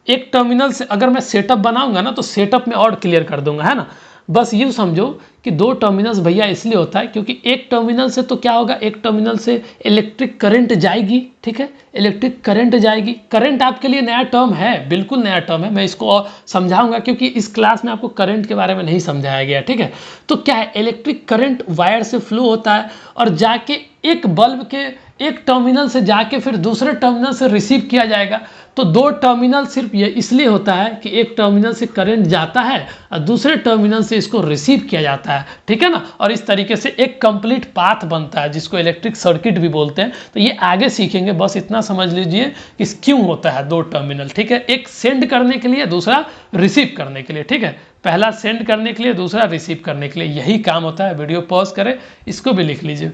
[SPEAKER 1] एक टर्मिनल से अगर मैं सेटअप बनाऊंगा ना तो सेटअप में और क्लियर कर दूंगा, है ना। बस ये समझो कि दो टर्मिनल्स भैया इसलिए होता है क्योंकि एक टर्मिनल से तो क्या होगा, एक टर्मिनल से इलेक्ट्रिक करंट जाएगी, ठीक है, इलेक्ट्रिक करंट जाएगी। करंट आपके लिए नया टर्म है, बिल्कुल नया टर्म है, मैं इसको और समझाऊंगा क्योंकि इस क्लास में आपको करंट के बारे में नहीं समझाया गया, ठीक है। तो क्या है, इलेक्ट्रिक करंट वायर से फ्लो होता है और जाके एक बल्ब के एक टर्मिनल से जाके फिर दूसरे टर्मिनल से रिसीव किया जाएगा। तो दो टर्मिनल सिर्फ ये इसलिए होता है कि एक टर्मिनल से करंट जाता है और दूसरे टर्मिनल से इसको रिसीव किया जाता है, ठीक है ना। और इस तरीके से एक कंप्लीट पाथ बनता है जिसको इलेक्ट्रिक सर्किट भी बोलते हैं। तो ये आगे सीखेंगे, बस इतना समझ लीजिए कि क्यों होता है दो टर्मिनल, ठीक है। एक सेंड करने के लिए, दूसरा रिसीव करने के लिए, ठीक है। पहला सेंड करने के लिए, दूसरा रिसीव करने के लिए, यही काम होता है। वीडियो पॉज करें, इसको भी लिख लीजिए।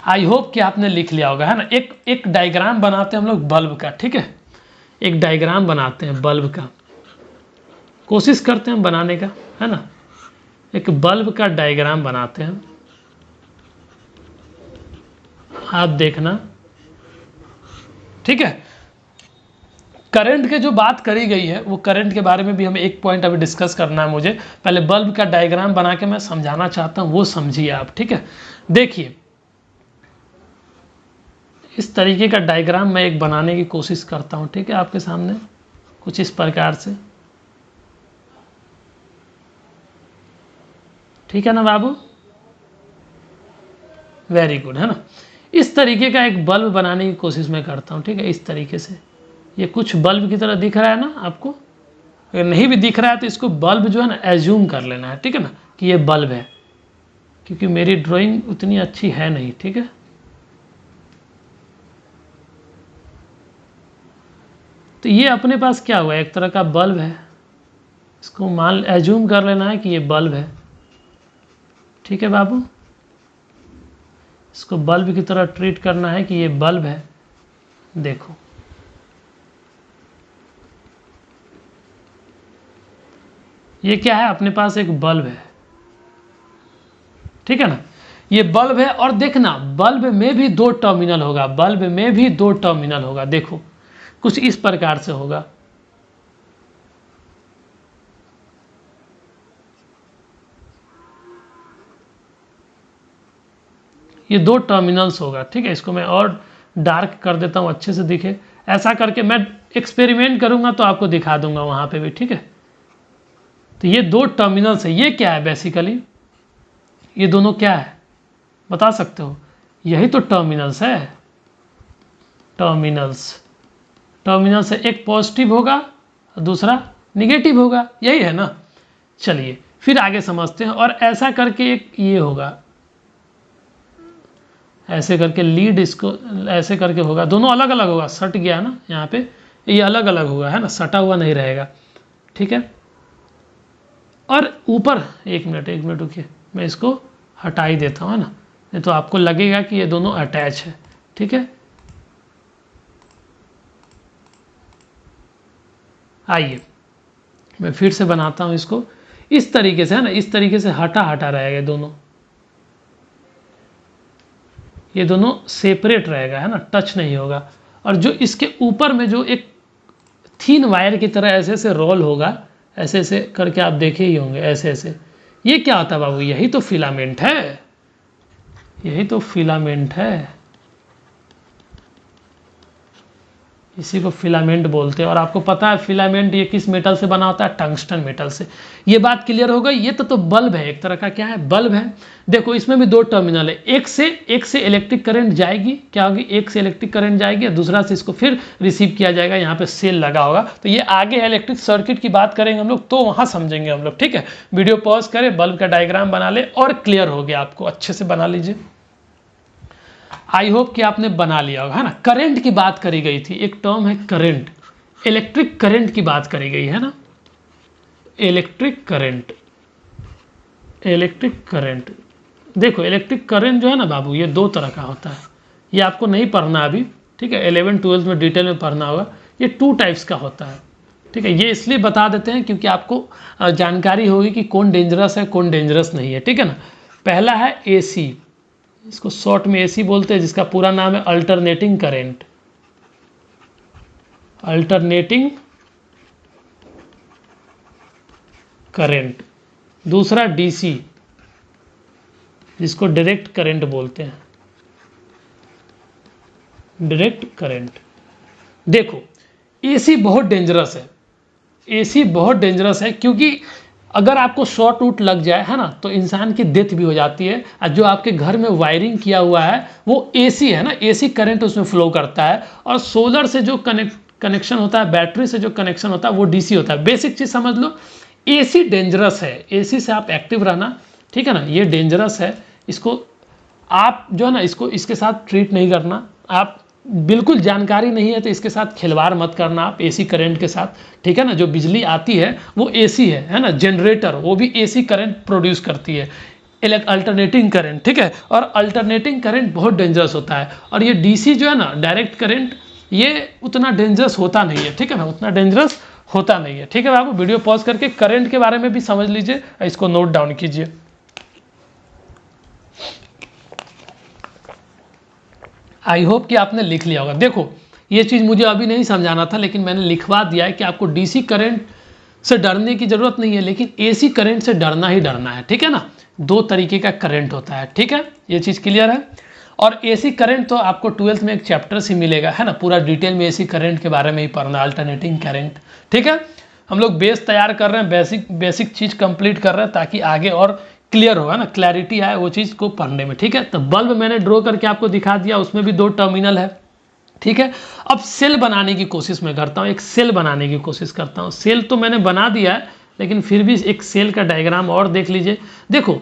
[SPEAKER 1] आई होप कि आपने लिख लिया होगा, है ना। एक डायग्राम बनाते हैं हम लोग बल्ब का, ठीक है। एक डायग्राम बनाते हैं बल्ब का, कोशिश करते हैं बनाने का, है ना। एक बल्ब का डायग्राम बनाते हैं, आप देखना, ठीक है। करंट के जो बात करी गई है वो करंट के बारे में भी हमें एक पॉइंट अभी डिस्कस करना है मुझे। पहले बल्ब का डायग्राम बना के मैं समझाना चाहता हूं, वो समझिए आप, ठीक है। देखिए इस तरीके का डायग्राम मैं एक बनाने की कोशिश करता हूं, ठीक है, आपके सामने कुछ इस प्रकार से, ठीक है ना बाबू, वेरी गुड, है ना। इस तरीके का एक बल्ब बनाने की कोशिश मैं करता हूं, ठीक है। इस तरीके से ये कुछ बल्ब की तरह दिख रहा है ना आपको, अगर नहीं भी दिख रहा है तो इसको बल्ब जो है ना एज्यूम कर लेना है, ठीक है ना, कि ये बल्ब है, क्योंकि मेरी ड्राइंग उतनी अच्छी है नहीं, ठीक है। तो ये अपने पास क्या हुआ, एक तरह का बल्ब है, इसको मान एज्यूम कर लेना है कि ये बल्ब है, ठीक है बाबू। इसको बल्ब की तरह ट्रीट करना है कि ये बल्ब है। देखो ये क्या है, अपने पास एक बल्ब है, ठीक है ना। ये बल्ब है और देखना बल्ब में भी दो टर्मिनल होगा, बल्ब में भी दो टर्मिनल होगा। देखो कुछ इस प्रकार से होगा, ये दो टर्मिनल्स होगा, ठीक है। इसको मैं और डार्क कर देता हूं, अच्छे से दिखे, ऐसा करके मैं एक्सपेरिमेंट करूंगा तो आपको दिखा दूंगा वहां पे भी, ठीक है। तो ये दो टर्मिनल्स है, ये क्या है बेसिकली, ये दोनों क्या है बता सकते हो, यही तो टर्मिनल्स है। टर्मिनल्स, टर्मिनल से एक पॉजिटिव होगा और दूसरा निगेटिव होगा, यही है ना। चलिए फिर आगे समझते हैं। और ऐसा करके एक ये होगा, ऐसे करके लीड, इसको ऐसे करके होगा, दोनों अलग अलग होगा, सट गया ना यहाँ पे, ये अलग अलग होगा, है ना, सटा हुआ नहीं रहेगा, ठीक है। और ऊपर एक मिनट रुकिए, मैं इसको हटा ही देता हूँ, है ना, नहीं तो आपको लगेगा कि ये दोनों अटैच है, ठीक है। आइए मैं फिर से बनाता हूँ इसको इस तरीके से, है ना, इस तरीके से हटा हटा रहेगा दोनों, ये दोनों सेपरेट रहेगा, है ना, टच नहीं होगा। और जो इसके ऊपर में जो एक थीन वायर की तरह ऐसे ऐसे रोल होगा, ऐसे ऐसे करके आप देखे ही होंगे, ऐसे ऐसे, ये क्या होता है बाबू, यही तो फिलामेंट है, यही तो फिलामेंट है, इसी को फिलामेंट बोलते हैं। और आपको पता है फिलामेंट ये किस मेटल से बना होता है, टंगस्टन मेटल से। ये बात क्लियर हो गई। ये तो बल्ब है, एक तरह का क्या है, बल्ब है। देखो इसमें भी दो टर्मिनल है, एक से इलेक्ट्रिक करंट जाएगी, क्या होगी, एक से इलेक्ट्रिक करंट जाएगी और दूसरा से इसको फिर रिसीव किया जाएगा, यहाँ पे सेल लगा होगा। तो ये आगे है, इलेक्ट्रिक सर्किट की बात करेंगे हम लोग तो वहां समझेंगे हम लोग, ठीक है। वीडियो पॉज करें, बल्ब का डायग्राम बना ले और क्लियर हो गया आपको, अच्छे से बना लीजिए। आई होप कि आपने बना लिया होगा, है ना। करंट की बात करी गई थी, एक टर्म है करंट, इलेक्ट्रिक करंट की बात करी गई है ना, इलेक्ट्रिक करंट, इलेक्ट्रिक करंट। देखो इलेक्ट्रिक करंट जो है ना बाबू, ये दो तरह का होता है, ये आपको नहीं पढ़ना अभी, ठीक है, 11-12 में डिटेल में पढ़ना होगा। ये 2 टाइप्स का होता है, ठीक है। ये इसलिए बता देते हैं क्योंकि आपको जानकारी होगी कि कौन डेंजरस है कौन डेंजरस नहीं है, ठीक है ना। पहला है एसी, इसको शॉर्ट में एसी बोलते हैं, जिसका पूरा नाम है अल्टरनेटिंग करंट, अल्टरनेटिंग करंट, दूसरा डीसी जिसको डायरेक्ट करंट बोलते हैं, डायरेक्ट करंट। देखो एसी बहुत डेंजरस है, एसी बहुत डेंजरस है, क्योंकि अगर आपको शॉर्ट वूट लग जाए है ना तो इंसान की डेथ भी हो जाती है। और जो आपके घर में वायरिंग किया हुआ है वो एसी है ना, एसी करंट उसमें फ्लो करता है। और सोलर से जो कनेक्शन होता है, बैटरी से जो कनेक्शन होता है वो डीसी होता है। बेसिक चीज़ समझ लो, एसी डेंजरस है, एसी से आप एक्टिव रहना, ठीक है ना, ये डेंजरस है। इसको आप जो है ना इसको इसके साथ ट्रीट नहीं करना, आप बिल्कुल जानकारी नहीं है तो इसके साथ खिलवाड़ मत करना आप एसी करंट के साथ, ठीक है ना। जो बिजली आती है वो एसी है ना, जनरेटर वो भी एसी करंट प्रोड्यूस करती है, अल्टरनेटिंग करंट, ठीक है। और अल्टरनेटिंग करंट बहुत डेंजरस होता है। और ये डीसी जो है ना, डायरेक्ट करंट, ये उतना डेंजरस होता नहीं है, ठीक है ना, उतना डेंजरस होता नहीं है, ठीक है बाबू। वीडियो पॉज करके करंट के बारे में भी समझ लीजिए, इसको नोट डाउन कीजिए। आई होप कि आपने लिख लिया होगा। देखो ये चीज़ मुझे अभी नहीं समझाना था, लेकिन मैंने लिखवा दिया है कि आपको डीसी करंट से डरने की ज़रूरत नहीं है, लेकिन एसी करंट से डरना ही डरना है, ठीक है ना। दो तरीके का करंट होता है, ठीक है, ये चीज़ क्लियर है। और एसी करंट तो आपको 12th में एक चैप्टर से मिलेगा, है ना, पूरा डिटेल में एसी करंट के बारे में ही पढ़ना, अल्टरनेटिंग करंट, ठीक है। हम लोग बेस तैयार कर रहे हैं, बेसिक चीज़ कंप्लीट कर रहे हैं ताकि आगे और क्लियर होगा ना, क्लैरिटी आए वो चीज़ को पढ़ने में, ठीक है। तो बल्ब मैंने ड्रॉ करके आपको दिखा दिया, उसमें भी 2 टर्मिनल है, ठीक है। अब सेल बनाने की कोशिश मैं करता हूँ, एक सेल बनाने की कोशिश करता हूँ। सेल तो मैंने बना दिया है, लेकिन फिर भी एक सेल का डायग्राम और देख लीजिए। देखो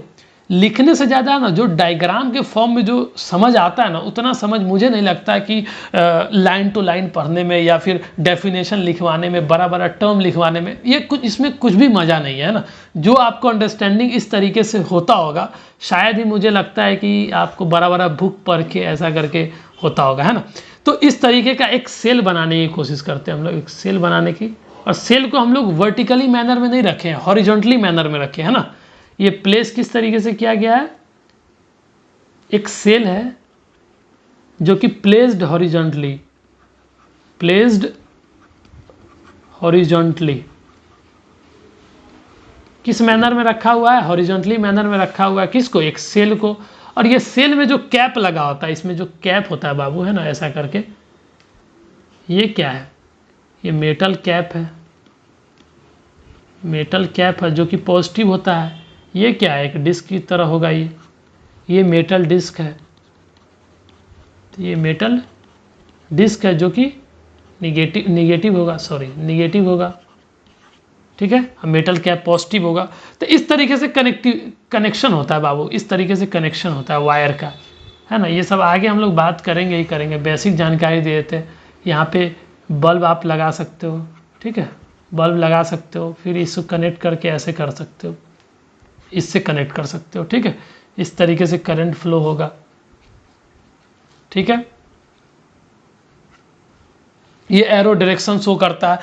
[SPEAKER 1] लिखने से ज़्यादा ना जो डायग्राम के फॉर्म में जो समझ आता है ना, उतना समझ मुझे नहीं लगता है कि लाइन टू लाइन पढ़ने में या फिर डेफिनेशन लिखवाने में, बड़ा बड़ा टर्म लिखवाने में, ये कुछ इसमें कुछ भी मज़ा नहीं है ना। जो आपको अंडरस्टैंडिंग इस तरीके से होता होगा, शायद ही मुझे लगता है कि आपको बड़ा बड़ा बुक पढ़ के ऐसा करके होता होगा, है ना। तो इस तरीके का एक सेल बनाने की कोशिश करते हैं हम लोग, एक सेल बनाने की। और सेल को हम लोग वर्टिकली मैनर में नहीं रखे हैं, हॉरिजॉन्टली मैनर में रखे, है ना। ये प्लेस किस तरीके से किया गया है, एक सेल है जो कि प्लेस्ड हॉरिजॉन्टली किस मैनर में रखा हुआ है, हॉरिजॉन्टली मैनर में रखा हुआ है। किसको, एक सेल को। और ये सेल में जो कैप लगा होता है, इसमें जो कैप होता है बाबू, है ना, ऐसा करके, ये क्या है, ये मेटल कैप है, मेटल कैप है जो कि पॉजिटिव होता है। ये क्या है, एक डिस्क की तरह होगा ये मेटल डिस्क है, तो ये मेटल डिस्क है जो कि निगेटिव होगा, ठीक है। मेटल कैप पॉजिटिव होगा। तो इस तरीके से कनेक्शन होता है बाबू, इस तरीके से कनेक्शन होता है वायर का, है ना। ये सब आगे हम लोग बात करेंगे ही करेंगे, बेसिक जानकारी दे देते हैं। यहाँ पे बल्ब आप लगा सकते हो, ठीक है, बल्ब लगा सकते हो, फिर इसको कनेक्ट करके ऐसे कर सकते हो, इससे कनेक्ट कर सकते हो, ठीक है। इस तरीके से करंट फ्लो होगा, ठीक है। ये एरो डायरेक्शन शो करता है।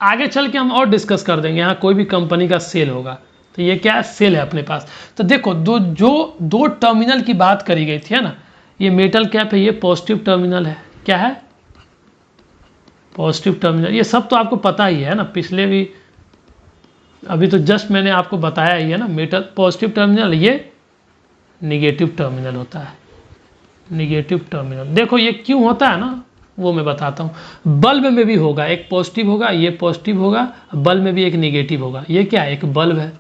[SPEAKER 1] आगे चल के हम और डिस्कस कर देंगे। यहाँ कोई भी कंपनी का सेल होगा, तो ये क्या है, सेल है अपने पास। तो देखो दो टर्मिनल की बात करी गई थी, है ना। ये मेटल कैप है, ये पॉजिटिव टर्मिनल है, क्या है, पॉजिटिव टर्मिनल। ये सब तो आपको पता ही है ना, पिछले भी, अभी तो जस्ट मैंने आपको बताया ही है ना। मेटल पॉजिटिव टर्मिनल, ये निगेटिव टर्मिनल होता है, निगेटिव टर्मिनल। देखो ये क्यों होता है ना, वो मैं बताता हूँ। बल्ब में भी होगा, एक पॉजिटिव होगा, ये पॉजिटिव होगा, बल्ब में भी एक निगेटिव होगा। ये क्या है, एक बल्ब है,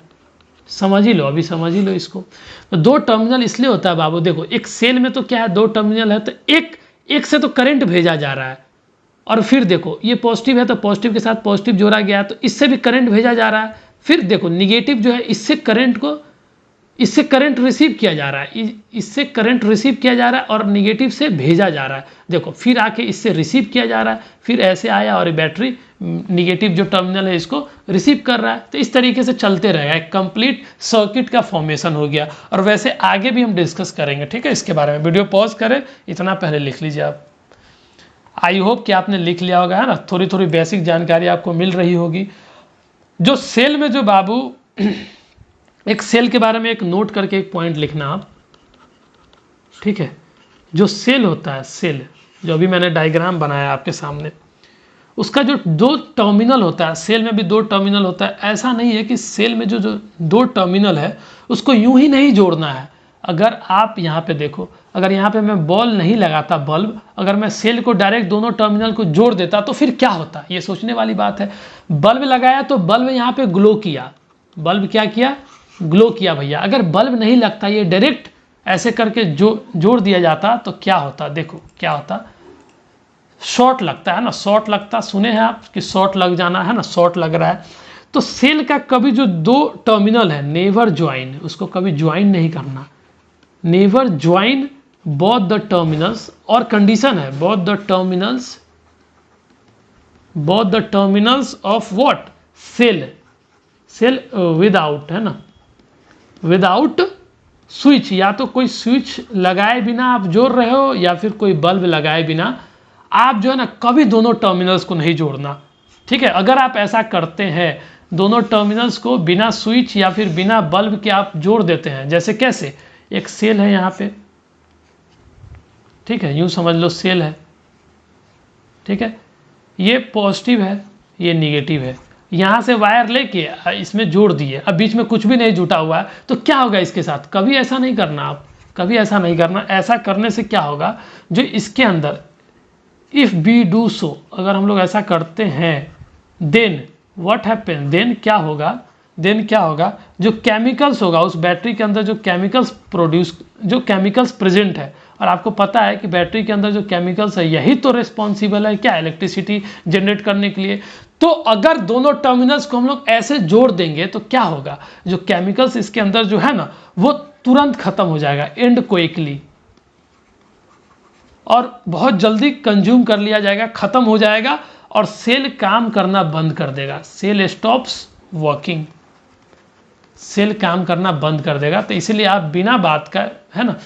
[SPEAKER 1] समझ ही लो, अभी समझ ही लो इसको। तो 2 टर्मिनल इसलिए होता है बाबू। देखो एक सेल में तो क्या है, 2 टर्मिनल है, तो एक से तो करंट भेजा जा रहा है। और फिर देखो ये पॉजिटिव है तो पॉजिटिव के साथ पॉजिटिव जोड़ा गया है, तो इससे भी करंट भेजा जा रहा है। फिर देखो निगेटिव जो है, इससे करंट रिसीव किया जा रहा है, इससे करंट रिसीव किया जा रहा है और निगेटिव से भेजा जा रहा है। देखो फिर आके इससे रिसीव किया जा रहा है, फिर ऐसे आया और बैटरी निगेटिव जो टर्मिनल है इसको रिसीव कर रहा है। तो इस तरीके से चलते रहेगा, एक कंप्लीट सर्किट का फॉर्मेशन हो गया। और वैसे आगे भी हम डिस्कस करेंगे, ठीक है, इसके बारे में। वीडियो पॉज करें, इतना पहले लिख लीजिए आप। आई होप कि आपने लिख लिया होगा, है ना। थोड़ी थोड़ी बेसिक जानकारी आपको मिल रही होगी। जो सेल में जो बाबू, एक सेल के बारे में एक नोट करके एक पॉइंट लिखना आप, ठीक है। जो सेल होता है, सेल जो अभी मैंने डायग्राम बनाया आपके सामने, उसका जो दो टर्मिनल होता है, सेल में भी दो टर्मिनल होता है। ऐसा नहीं है कि सेल में जो जो दो टर्मिनल है उसको यूं ही नहीं जोड़ना है। अगर आप यहाँ पे देखो, अगर यहाँ पे मैं बॉल नहीं लगाता बल्ब, अगर मैं सेल को डायरेक्ट दोनों टर्मिनल को जोड़ देता तो फिर क्या होता, ये सोचने वाली बात है। बल्ब लगाया तो बल्ब यहाँ पे ग्लो किया, बल्ब क्या किया, ग्लो किया भैया। अगर बल्ब नहीं लगता, ये डायरेक्ट ऐसे करके जो जोड़ दिया जाता तो क्या होता, देखो क्या होता, शॉर्ट लगता है ना, शॉर्ट लगता, सुने हैं आप कि शॉर्ट लग जाना है ना, शॉर्ट लग रहा है। तो सेल का कभी जो दो टर्मिनल है नेवर ज्वाइन, उसको कभी ज्वाइन नहीं करना, never join both the terminals. और कंडीशन है both the terminals of what, cell, cell without, है ना, विदाउट स्विच, या तो कोई स्विच लगाए बिना आप जोड़ रहे हो या फिर कोई बल्ब लगाए बिना आप जो है ना कभी दोनों टर्मिनल्स को नहीं जोड़ना, ठीक है। अगर आप ऐसा करते हैं, दोनों टर्मिनल्स को बिना स्विच या फिर बिना बल्ब के आप जोड़ देते हैं, जैसे कैसे, एक सेल है यहाँ पे, ठीक है, यूँ समझ लो सेल है, ठीक है, ये पॉजिटिव है ये निगेटिव है, यहाँ से वायर लेके इसमें जोड़ दिए, अब बीच में कुछ भी नहीं जुटा हुआ है, तो क्या होगा इसके साथ, कभी ऐसा नहीं करना आप, कभी ऐसा नहीं करना। ऐसा करने से क्या होगा, जो इसके अंदर इफ़ बी डू सो, अगर हम लोग ऐसा करते हैं, देन व्हाट हैपन, देन क्या होगा, देन क्या होगा, जो केमिकल्स होगा उस बैटरी के अंदर, जो केमिकल्स प्रेजेंट है, और आपको पता है कि बैटरी के अंदर जो केमिकल्स है यही तो रिस्पॉन्सिबल है क्या, इलेक्ट्रिसिटी जनरेट करने के लिए। तो अगर दोनों टर्मिनल्स को हम लोग ऐसे जोड़ देंगे तो क्या होगा, जो केमिकल्स इसके अंदर जो है ना वो तुरंत खत्म हो जाएगा, एंड क्विकली, और बहुत जल्दी कंज्यूम कर लिया जाएगा, खत्म हो जाएगा, और सेल काम करना बंद कर देगा, सेल स्टॉप्स वर्किंग, सेल काम करना बंद कर देगा। तो इसलिए आप बिना बात का, है ना,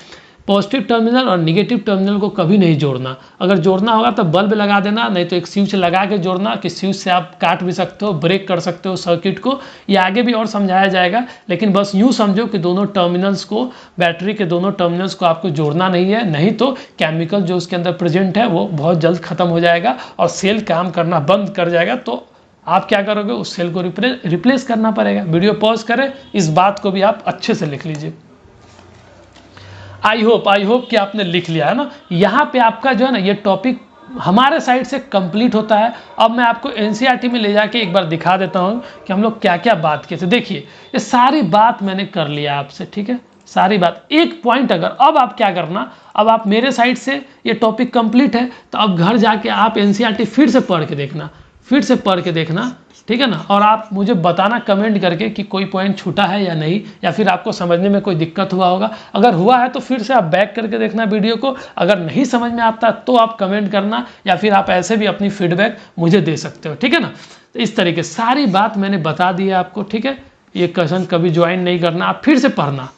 [SPEAKER 1] पॉजिटिव टर्मिनल और निगेटिव टर्मिनल को कभी नहीं जोड़ना। अगर जोड़ना होगा तो बल्ब लगा देना, नहीं तो एक स्विच लगा के जोड़ना, कि स्विच से आप काट भी सकते हो, ब्रेक कर सकते हो सर्किट को, ये आगे भी और समझाया जाएगा। लेकिन बस यूँ समझो कि दोनों टर्मिनल्स को, बैटरी के दोनों टर्मिनल्स को आपको जोड़ना नहीं है, नहीं तो केमिकल जो उसके अंदर प्रेजेंट है वो बहुत जल्द खत्म हो जाएगा और सेल काम करना बंद कर जाएगा। तो आप क्या करोगे, उस सेल को रिप्लेस करना पड़ेगा। वीडियो पॉज करें, इस बात को भी आप अच्छे से लिख लीजिए। आई होप कि आपने लिख लिया है ना। यहाँ पे आपका जो है ना ये टॉपिक हमारे साइड से कंप्लीट होता है। अब मैं आपको एनसीईआरटी में ले जाके एक बार दिखा देता हूँ कि हम लोग क्या क्या बात किए थे। देखिए ये सारी बात मैंने कर लिया आपसे, ठीक है, सारी बात। एक पॉइंट अगर, अब आप क्या करना, अब आप मेरे साइड से ये टॉपिक कंप्लीट है तो अब घर जाके आप एनसीईआरटी फिर से पढ़ के देखना, फिर से पढ़ के देखना, ठीक है ना। और आप मुझे बताना कमेंट करके कि कोई पॉइंट छूटा है या नहीं, या फिर आपको समझने में कोई दिक्कत हुआ होगा। अगर हुआ है तो फिर से आप बैक करके देखना वीडियो को। अगर नहीं समझ में आता तो आप कमेंट करना, या फिर आप ऐसे भी अपनी फीडबैक मुझे दे सकते हो, ठीक है ना। तो इस तरीके सारी बात मैंने बता दी है आपको, ठीक है। ये क्वेश्चन कभी ज्वाइन नहीं करना, आप फिर से पढ़ना।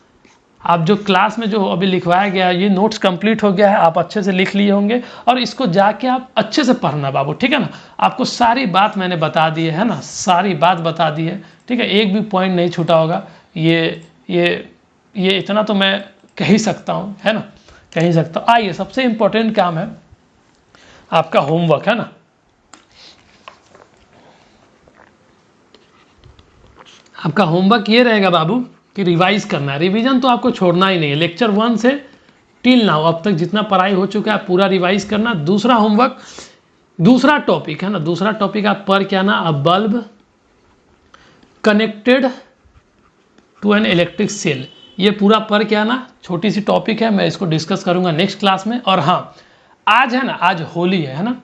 [SPEAKER 1] आप जो क्लास में जो अभी लिखवाया गया है, ये नोट्स कंप्लीट हो गया है, आप अच्छे से लिख लिए होंगे, और इसको जाके आप अच्छे से पढ़ना बाबू, ठीक है ना। आपको सारी बात मैंने बता दी है ना, सारी बात बता दी है, ठीक है, एक भी पॉइंट नहीं छूटा होगा। ये इतना तो मैं कह ही सकता हूँ, है ना, कह ही सकता हूँ। आइए, सबसे इम्पोर्टेंट काम है आपका होमवर्क, है ना। आपका होमवर्क ये रहेगा बाबू कि रिवाइज करना है। रिवीजन तो आपको छोड़ना ही नहीं है। लेक्चर 1 से टिल नाउ अब तक जितना पढ़ाई हो चुका है पूरा रिवाइज करना। दूसरा होमवर्क, दूसरा टॉपिक, है ना, दूसरा टॉपिक आप पढ़ के आना, a bulb connected to an electric cell. ये पूरा पढ़ के आना, छोटी सी टॉपिक है, मैं इसको डिस्कस करूंगा नेक्स्ट क्लास में। और हाँ, आज है ना, आज होली है ना,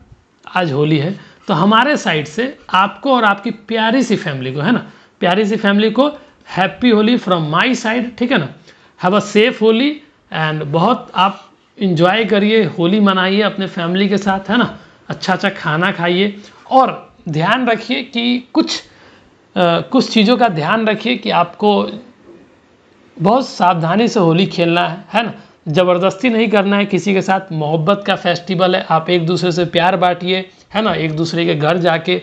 [SPEAKER 1] आज होली है, तो हमारे साइड से आपको और आपकी प्यारी सी फैमिली को, है ना, प्यारी सी फैमिली को happy Holi from my side, ठीक है ना। Have a safe Holi, and बहुत आप इंजॉय करिए, होली मनाइए अपने फैमिली के साथ, है ना। अच्छा अच्छा खाना खाइए, और ध्यान रखिए कि कुछ चीज़ों का ध्यान रखिए कि आपको बहुत सावधानी से होली खेलना है ना। ज़बरदस्ती नहीं करना है किसी के साथ। मोहब्बत का फेस्टिवल है, आप एक दूसरे से प्यार बांटिए, है ना, एक दूसरे के घर जाके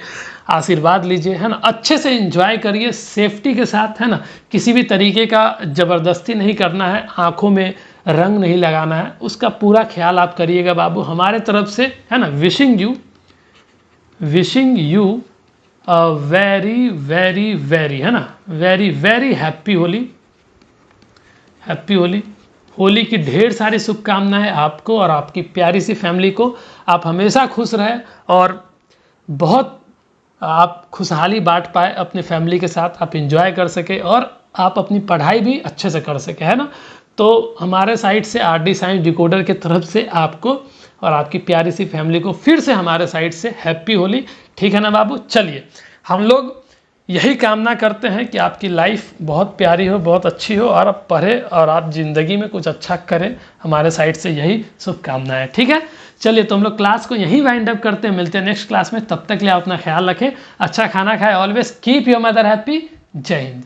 [SPEAKER 1] आशीर्वाद लीजिए, है ना, अच्छे से एंजॉय करिए सेफ्टी के साथ, है ना। किसी भी तरीके का ज़बरदस्ती नहीं करना है, आँखों में रंग नहीं लगाना है, उसका पूरा ख्याल आप करिएगा बाबू हमारे तरफ से, है ना। Wishing you a very very very, है ना, very very happy Holi. Happy Holi. Holi की ढेर सारी शुभकामनाएं आपको और आपकी प्यारी सी फैमिली को। आप हमेशा खुश रहें और बहुत आप खुशहाली बांट पाए अपने फैमिली के साथ, आप इंजॉय कर सके और आप अपनी पढ़ाई भी अच्छे से कर सके, है ना। तो हमारे साइड से RD साइंस डिकोडर की तरफ से आपको और आपकी प्यारी सी फैमिली को फिर से हमारे साइड से हैप्पी होली। ठीक है ना बाबू। चलिए हम लोग यही कामना करते हैं कि आपकी लाइफ बहुत प्यारी हो, बहुत अच्छी हो और आप पढ़े और आप ज़िंदगी में कुछ अच्छा करें। हमारे साइड से यही शुभकामनाएं। ठीक है, चलिए तो हम लोग क्लास को यहीं वाइंड अप करते हैं। मिलते हैं नेक्स्ट क्लास में, तब तक के लिए आप अपना ख्याल रखें, अच्छा खाना खाएं, always keep your mother happy. जय हिंद।